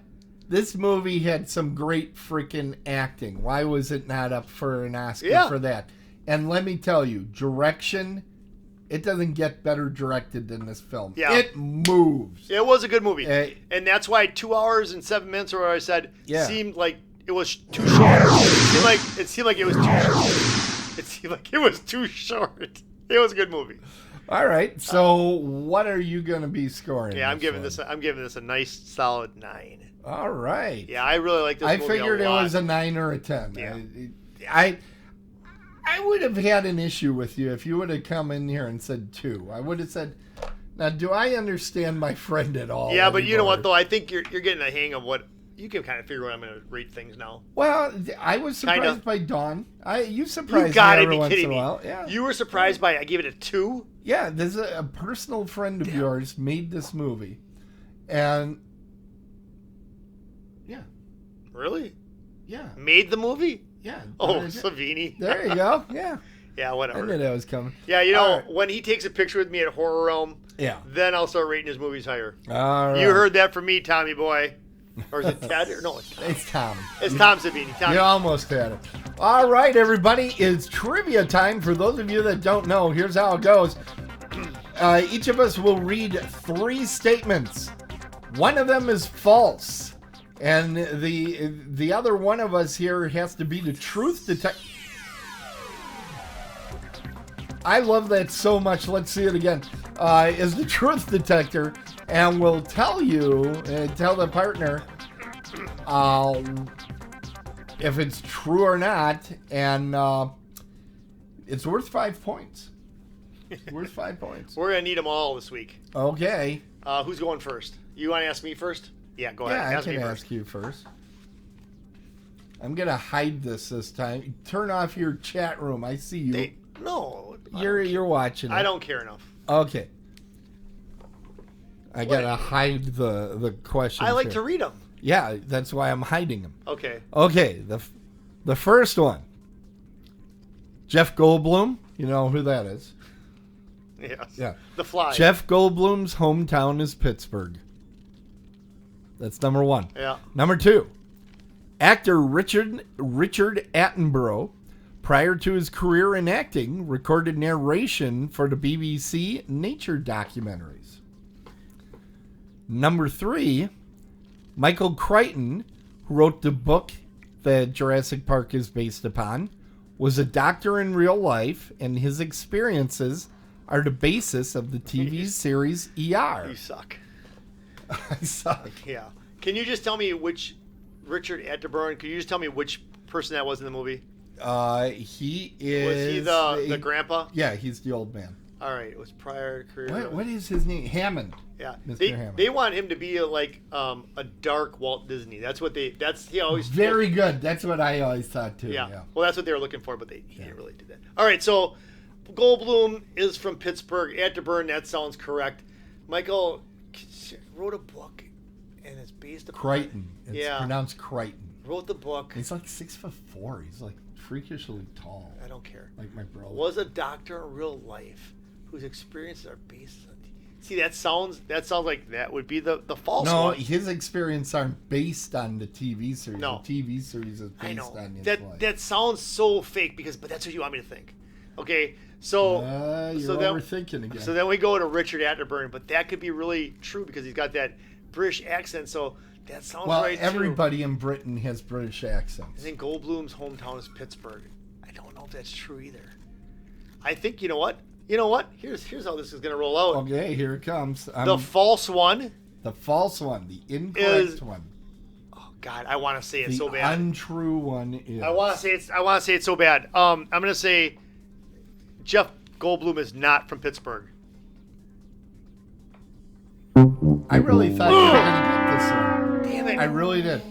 This movie had some great freaking acting. Why was it not up for an Oscar for that? And let me tell you, direction, it doesn't get better directed than this film. Yeah. It moves. It was a good movie. Eh. And that's why 2 hours and 7 minutes, or I said, Yeah. seemed like it was too short. It seemed like it was too short. It seemed like it was too short. It was a good movie. All right. So what are you going to be scoring? Yeah, I'm giving this a nice solid 9. All right. Yeah, I really like this I movie figured a it lot. was a 9 or a 10. Yeah. I would have had an issue with you if you would have come in here and said 2. I would have said, now, do I understand my friend at all? Yeah, but you know anymore? what though? I think you're getting a hang of what you can kind of figure out. I'm going to rate things now. Well, I was surprised Kinda. by Dawn. You surprised You gotta me every be once kidding in a me! while. Yeah. You were surprised by I gave it a 2. Yeah, there's a personal friend of yours made this movie, and yeah, Really? yeah, Made the movie? yeah. Oh, Savini. There you go. Yeah, Yeah, I whatever. knew that was coming. Yeah, you know, All right. when he takes a picture with me at Horror Realm, Yeah. then I'll start rating his movies higher. All right. You heard that from me, Tommy boy. Or is it Ted? Or no, it's Tom. It's Tom. It's Tom Savini. Tommy. You almost had it. All right, everybody. It's trivia time. For those of you that don't know, here's how it goes. Each of us will read 3 statements. One of them is false. And the other one of us here has to be the truth detector. I love that so much. Let's see it again. Is the truth detector, and will tell you, tell the partner, if it's true or not, and it's worth 5 points. It's worth 5 points. We're going to need them all this week. Okay. Who's going first? You want to ask me first? Yeah, go ahead. Yeah, I Ask me can first. ask you first. I'm gonna hide this time. Turn off your chat room. I see you. No. You're watching. I it. don't care enough. Okay. I gotta hide the questions. I like here. to read them. Yeah, that's why I'm hiding them. Okay. Okay, the first one. Jeff Goldblum. You know who that is? Yes. Yeah. The Fly. Jeff Goldblum's hometown is Pittsburgh. That's number 1. Yeah. Number 2. Actor Richard Attenborough, prior to his career in acting, recorded narration for the BBC nature documentaries. Number 3. Michael Crichton, who wrote the book that Jurassic Park is based upon, was a doctor in real life, and his experiences are the basis of the TV series ER. You suck. I suck. Yeah. Can you just tell me which Richard Attenborough? Can you just tell me which person that was in the movie? He is. Was he the grandpa? Yeah, he's the old man. All right. It was prior career. What is his name? Hammond. Yeah. Mr. Hammond. They want him to be like a dark Walt Disney. He always Very good. That's what I always thought too. Yeah. Yeah. Well, that's what they were looking for, but he didn't really do that. All right. So Goldblum is from Pittsburgh. Atterburn, that sounds correct. Michael wrote a book, and it's based upon... Crichton. It's pronounced Crichton. Wrote the book. He's like 6'4". He's like freakishly tall. I don't care. Like my brother. Was a doctor in real life whose experiences are based on... See, that sounds like that would be the false one. No, his experiences aren't based on the TV series. No. The TV series is based on his life. That sounds so fake but that's what you want me to think. Okay, so... you're overthinking again. So then we go to Richard Atterburn, but that could be really true because he's got that British accent, so that sounds right, too. Everybody in Britain has British accents. I think Goldblum's hometown is Pittsburgh. I don't know if that's true either. I think, you know what? Here's how this is going to roll out. Okay, here it comes. The false one. The false one. The incorrect one. Oh God, I want to say it so bad. The untrue one is. I want to say it so bad. I'm going to say Jeff Goldblum is not from Pittsburgh. I really thought you were going to get this one. Damn it. I really did.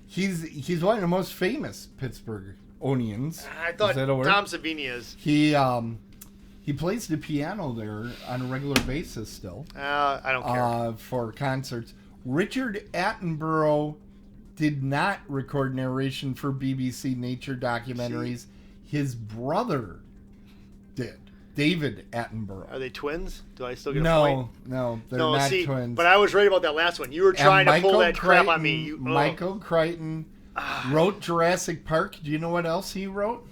He's one of the most famous Pittsburghonians. I thought Tom Savini is. He plays the piano there on a regular basis still. I don't care. For concerts. Richard Attenborough did not record narration for BBC nature documentaries. His brother did. David Attenborough. Are they twins? Do I still get a point? No, they're not twins. But I was right about that last one. You were trying to pull that crap on me. Michael Crichton wrote Jurassic Park. Do you know what else he wrote?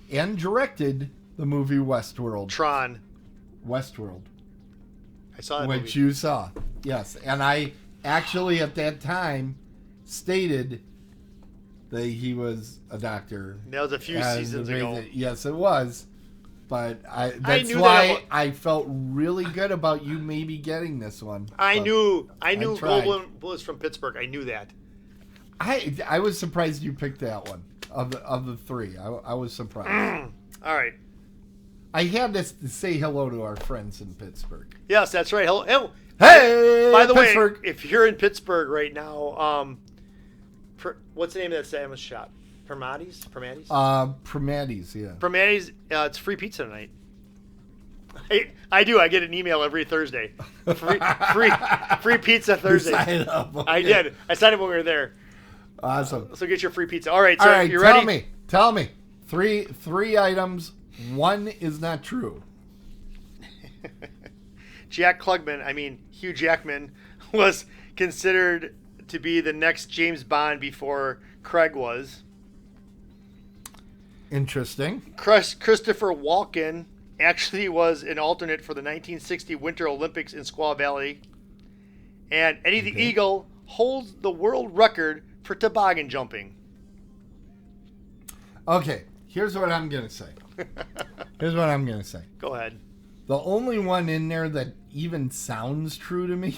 And directed the movie Westworld. Tron. Westworld. I saw that which you saw. Yes. And I actually at that time stated that he was a doctor. That was a few seasons ago. Yes, it was. But that's why I felt really good about you maybe getting this one. I knew Goldblum was from Pittsburgh. I knew that. I was surprised you picked that one. Of the three, I was surprised. All right. I had to say hello to our friends in Pittsburgh. Yes, that's right. Hello. Hey, by the Pittsburgh. way, if you're in Pittsburgh right now, what's the name of that sandwich shop? Primatis? Primatis, yeah. Primatis, it's free pizza tonight. I do. I get an email every Thursday. Free pizza Thursday. You signed up. Okay. I did. I signed up when we were there. Awesome. So get your free pizza. All right, so you ready? Tell me. Three items. One is not true. Hugh Jackman was considered to be the next James Bond before Craig was. Interesting. Christopher Walken actually was an alternate for the 1960 Winter Olympics in Squaw Valley. And Eddie the Eagle holds the world record for toboggan jumping. Okay, here's what I'm going to say. Go ahead. The only one in there that even sounds true to me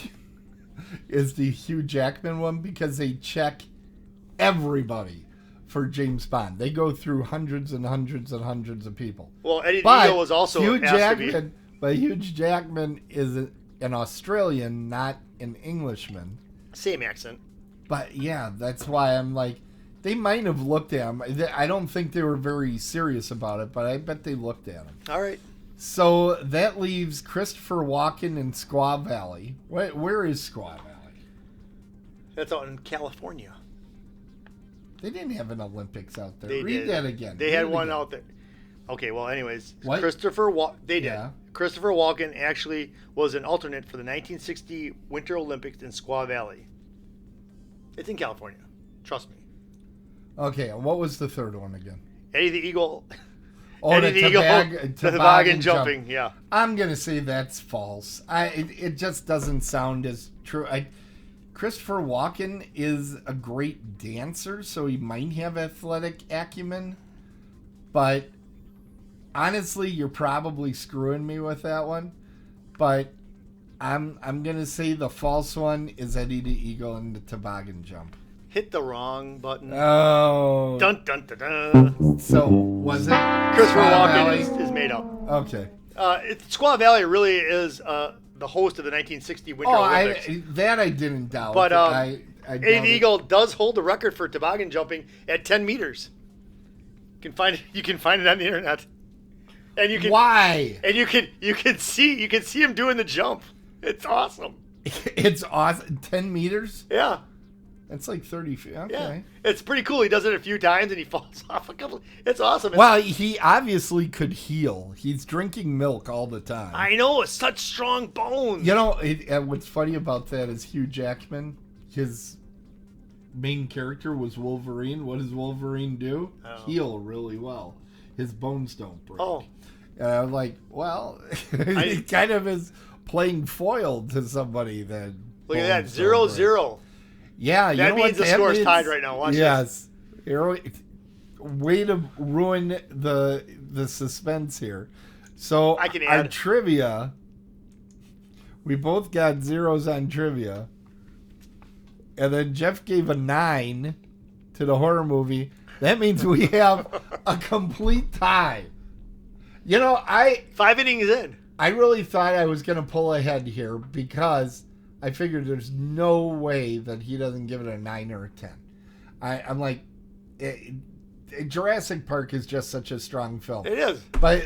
is the Hugh Jackman one because they check everybody for James Bond. They go through hundreds and hundreds and hundreds of people. Well, Eddie the Eagle was also asked to be. But Hugh Jackman is an Australian, not an Englishman. Same accent. But yeah, that's why I'm like, they might have looked at him. I don't think they were very serious about it, but I bet they looked at him. All right. So that leaves Christopher Walken in Squaw Valley. Where is Squaw Valley? That's out in California. They didn't have an Olympics out there. They Read did. that again. They had one out there. Okay, well, anyways, what? They did. Yeah. Christopher Walken actually was an alternate for the 1960 Winter Olympics in Squaw Valley. It's in California. Trust me. Okay, and what was the third one again? Eddie the Eagle. Oh, Eddie the Eagle. Toboggan jumping, yeah. I'm going to say that's false. It just doesn't sound as true. Christopher Walken is a great dancer, so he might have athletic acumen. But honestly, you're probably screwing me with that one. But I'm going to say the false one is Eddie the Eagle and the toboggan jump. Hit the wrong button. Oh. Dun, dun, dun, dun. So, was it? Christopher Walken is made up. Okay. Squaw Valley really is the host of the 1960 Winter Olympics. I didn't doubt. But I Eddie the Eagle does hold the record for toboggan jumping at 10 meters. You can find it on the internet, and you can Why? And you can see him doing the jump. It's awesome. It's awesome. 10 meters? Yeah. That's like 30 feet. Okay. Yeah. It's pretty cool. He does it a few times and he falls off a couple. It's awesome. Well, he obviously could heal. He's drinking milk all the time. I know. It's such strong bones. You know, what's funny about that is Hugh Jackman, his main character was Wolverine. What does Wolverine do? Oh. Heal really well. His bones don't break. Oh. And I'm like, well, he kind of is playing foil to somebody that. Look at that. 0-0. Yeah, that means the score's tied right now. Watch yes. Way to ruin the suspense here. So I can our add. trivia, we both got zeros on trivia. And then Jeff gave a 9 to the horror movie. That means we have a complete tie. You know, 5 innings in. I really thought I was going to pull ahead here because I figured there's no way that he doesn't give it a 9 or a 10. I'm like, Jurassic Park is just such a strong film. It is. But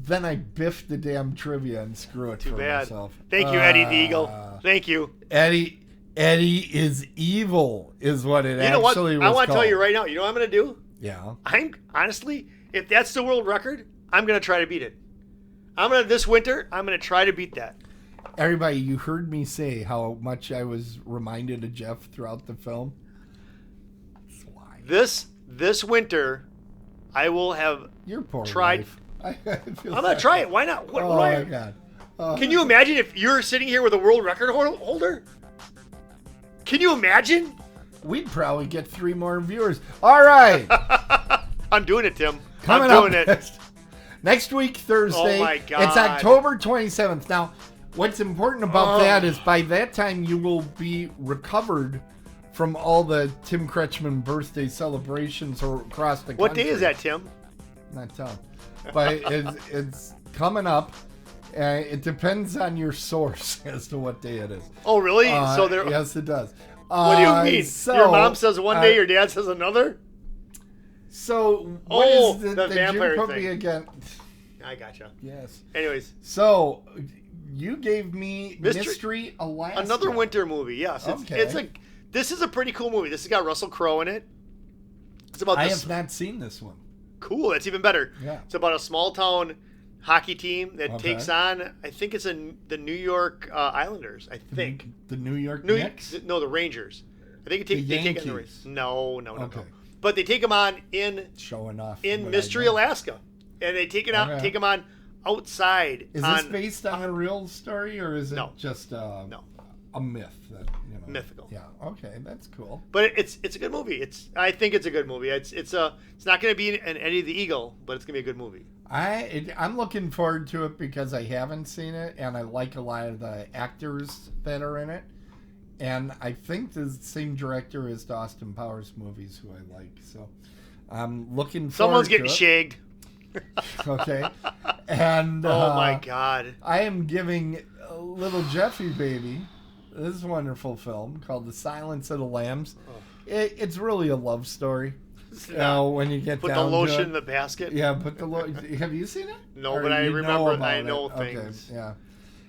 then I biffed the damn trivia and screw it Too for bad. myself. Thank you, Eddie the Eagle. Thank you. Eddie is evil, is what it You know what? actually was I want to called. tell you right now. You know what I'm going to do? Yeah. I'm honestly, if that's the world record, I'm going to try to beat it. This winter, I'm going to try to beat that. Everybody, you heard me say how much I was reminded of Jeff throughout the film. That's why. This winter, I will have Your poor tried. wife. I'm going to try it. Why not? Oh, my God. Can you imagine if you're sitting here with a world record holder? Can you imagine? We'd probably get 3 more viewers. All right. I'm doing it, Tim. Coming I'm doing up it. next week, Thursday. Oh, my God. It's October 27th. Now, what's important about that is by that time you will be recovered from all the Tim Kretschmann birthday celebrations across the country. What day is that, Tim? Not telling. But it's coming up. It depends on your source as to what day it is. Oh, really? Yes, it does. What do you mean? Your mom says one day, your dad says another? So, what is the the vampire Jim put thing. me again? I gotcha. Yes. Anyways. So, you gave me Mystery Alaska. Another winter movie, yes. This is a pretty cool movie. This has got Russell Crowe in it. It's about I have not seen this one. Cool, that's even better. Yeah. It's about a small town hockey team that takes on, I think it's the New York Islanders, I think. The New York Knicks? No, the Rangers. I think they take on the Rangers. No. Okay. But they take them on in showing off in Mystery Alaska, and they take them on outside. Is this based on a real story, or is it just a myth? That, mythical. Yeah. Okay, that's cool. But it's a good movie. I think it's a good movie. It's not going to be an Eddie the Eagle, but it's going to be a good movie. I'm looking forward to it because I haven't seen it, and I like a lot of the actors that are in it. And I think the same director as the Austin Powers movies, who I like. So I'm looking forward Someone's to getting it. shagged. Okay. And oh my God. I am giving little Jeffy baby this wonderful film called The Silence of the Lambs. Oh. It's really a love story. When you get put down the lotion to it. in the basket. Yeah, put the lotion. Have you seen it? No, or but I remember. I know it? things. Okay, yeah.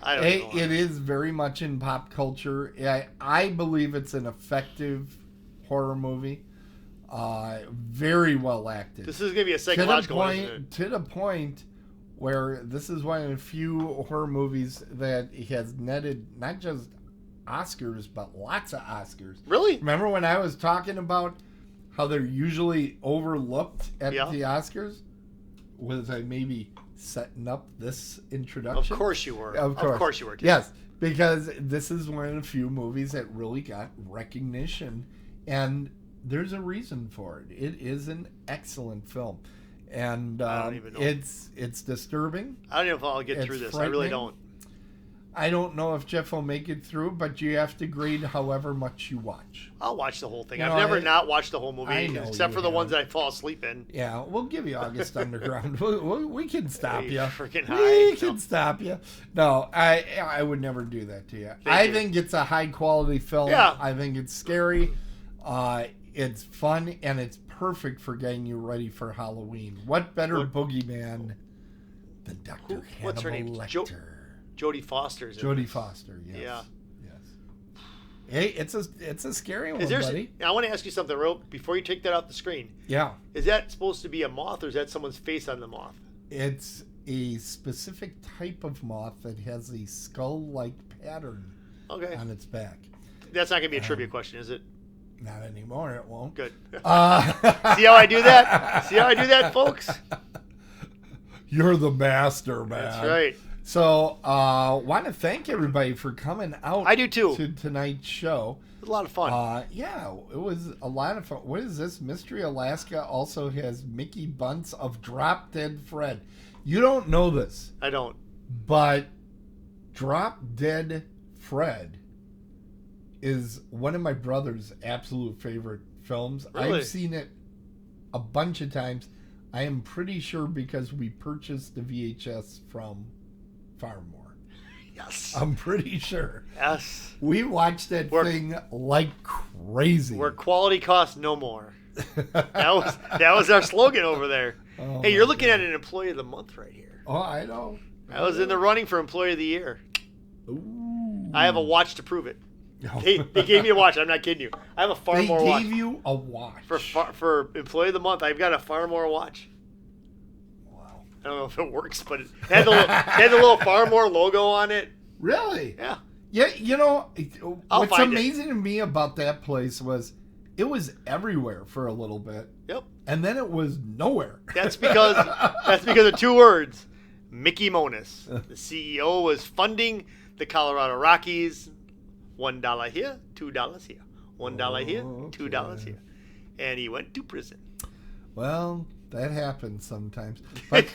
I don't know. It is very much in pop culture. I believe it's an effective horror movie. Very well acted. This is going to be a psychological one. To the point where this is one of the few horror movies that has netted not just Oscars, but lots of Oscars. Really? Remember when I was talking about how they're usually overlooked at the Oscars? Was I maybe setting up this introduction? Of course you were. Of course you were. Too. Yes, because this is one of the few movies that really got recognition, and there's a reason for it. It is an excellent film, and I don't even know. It's disturbing. I don't know if I'll get through this. I really don't. I don't know if Jeff will make it through, but you have to grade however much you watch. I'll watch the whole thing. I've never not watched the whole movie, except for the ones that I fall asleep in. Yeah, we'll give you August Underground. We can stop you. Freaking high. We can stop you. No, I would never do that to you. I think it's a high quality film. Yeah. I think it's scary. It's fun, and it's perfect for getting you ready for Halloween. What better boogeyman than Dr. Hannibal what's her name? Lecter? Jodie Foster's in Jodie this. Foster, yes. Yeah. Yes. Hey, it's a scary one, Is there? buddy. I want to ask you something, real before you take that off the screen. Yeah. Is that supposed to be a moth, or is that someone's face on the moth? It's a specific type of moth that has a skull-like pattern Okay. on its back. That's not gonna be a trivia question, is it? Not anymore, it won't. Good. See See how I do that? See how I do that, folks? You're the master, man. That's right. So, want to thank everybody for coming out. I do too. To tonight's show. It was a lot of fun. Yeah, it was a lot of fun. What is this? Mystery Alaska also has Mickey Bunce of Drop Dead Fred. You don't know this, I don't. but Drop Dead Fred is one of my brother's absolute favorite films. Really? I've seen it a bunch of times. I am pretty sure because we purchased the VHS from Farmore. Yes. I'm pretty sure. Yes. We watched that thing like crazy. Where quality costs no more. That was our slogan over there. Oh, Hey, you're looking at an employee of the month right here. Oh, I know. I was in the running for employee of the year. Ooh. I have a watch to prove it. Oh. They gave me a watch. I'm not kidding you. I have a Farmore watch. They gave you a watch. For employee of the month. I've got a Farmore watch. Wow. I don't know if it works, but it had the little Farmore logo on it. Really? Yeah. Yeah, you know, I'll what's find it. amazing to me about that place was it was everywhere for a little bit, Yep. and then it was nowhere. That's because of two words. Mickey Monis. The CEO was funding the Colorado Rockies. $1 here, $2 here. $1 here, $2 here. And he went to prison. Well, that happens sometimes. But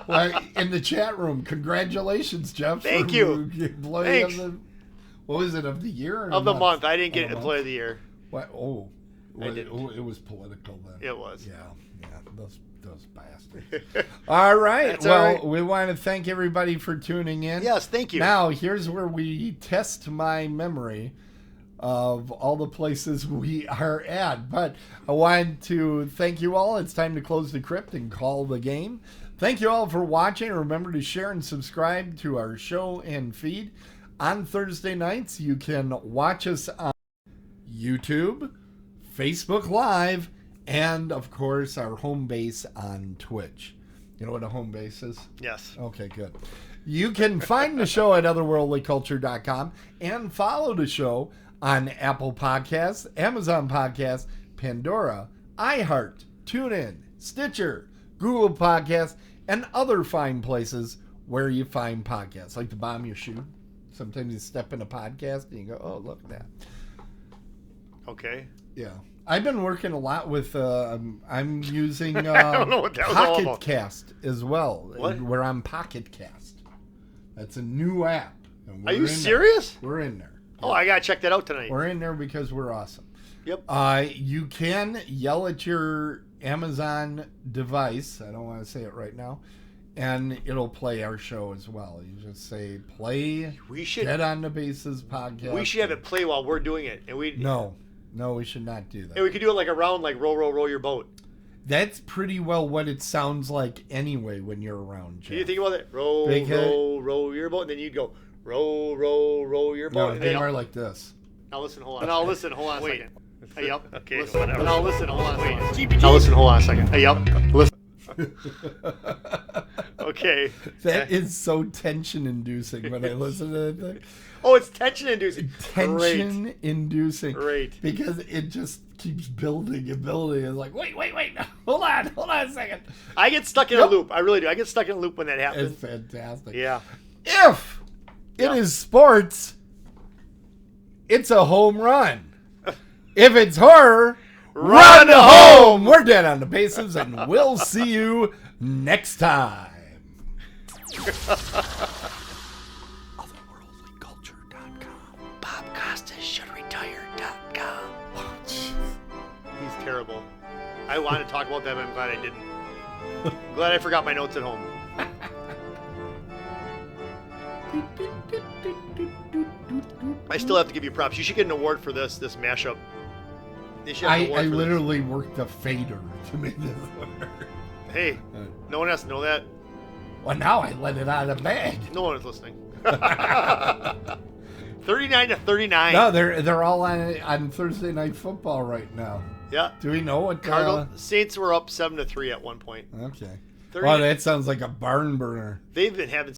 well, in the chat room, congratulations, Jeff. Thank for you. Employee Thanks. Of the, what was it, of the year? Or Of the month. I didn't get the employee month? of the year. What? Oh, I didn't. It was political then. It was. Yeah, those bastards. All right. That's Well, all right. we want to thank everybody for tuning in. Yes, thank you. Now, here's where we test my memory of all the places we are at. But I wanted to thank you all. It's time to close the crypt and call the game. Thank you all for watching. Remember to share and subscribe to our show and feed. On Thursday nights, you can watch us on YouTube, Facebook Live, and, of course, our home base on Twitch. You know what a home base is? Yes. Okay, good. You can find the show at otherworldlyculture.com and follow the show on Apple Podcasts, Amazon Podcasts, Pandora, iHeart, TuneIn, Stitcher, Google Podcasts, and other fine places where you find podcasts, like the bomb you shoot. Sometimes you step in a podcast and you go, oh, look at that. Okay. Yeah. I've been working a lot with, I'm using I don't know what that was all Pocket about. Cast as well. What? We're on Pocket Cast. That's a new app. And Are you we're in there. serious? We're in there. Oh, I gotta check that out tonight. We're in there because we're awesome. Yep. You can yell at your Amazon device. I don't want to say it right now. And it'll play our show as well. You just say, play We should Dead on the Bases podcast. we should have it play while we're doing it, and No, we should not do that. and we could do it like a round, like row, row, row your boat. That's pretty well what it sounds like anyway when you're around, Jeff. Do you think about it? Row, row, row your boat, and then you'd go row, row, row your boat. No, and they then are like this. now listen, hold on. Now listen, hold on. Wait. A second. Hey, up. Okay, Listen, whatever. Now listen, hold on. A second. Now listen, hold on a second. Hey, up. Listen. Okay. That is so tension-inducing when I listen to that thing. Oh, it's tension-inducing. Tension-inducing. Great. Because it just keeps building and building. It's like, wait, no, hold on a second. I get stuck in a loop. I really do. I get stuck in a loop when that happens. It's fantastic. Yeah. If it Yeah. is sports, it's a home run. If it's horror, run home. We're Dead on the Bases, and we'll see you next time. Otherworldlyculture.com. BobCostasShouldRetire.com. He's terrible. I want to talk about that, but I'm glad I didn't. I'm glad I forgot my notes at home. I still have to give you props. You should get an award for this mashup. They should have an award I for this. literally worked a fader to make this work. Hey, no one has to know that. Well, now I let it out of the bag. No one is listening. 39-39. No, they're all on Thursday Night Football right now. Yeah. Do we know what? Saints were up 7-3 at one point. Okay. 30 Well, that sounds like a barn burner. They've been having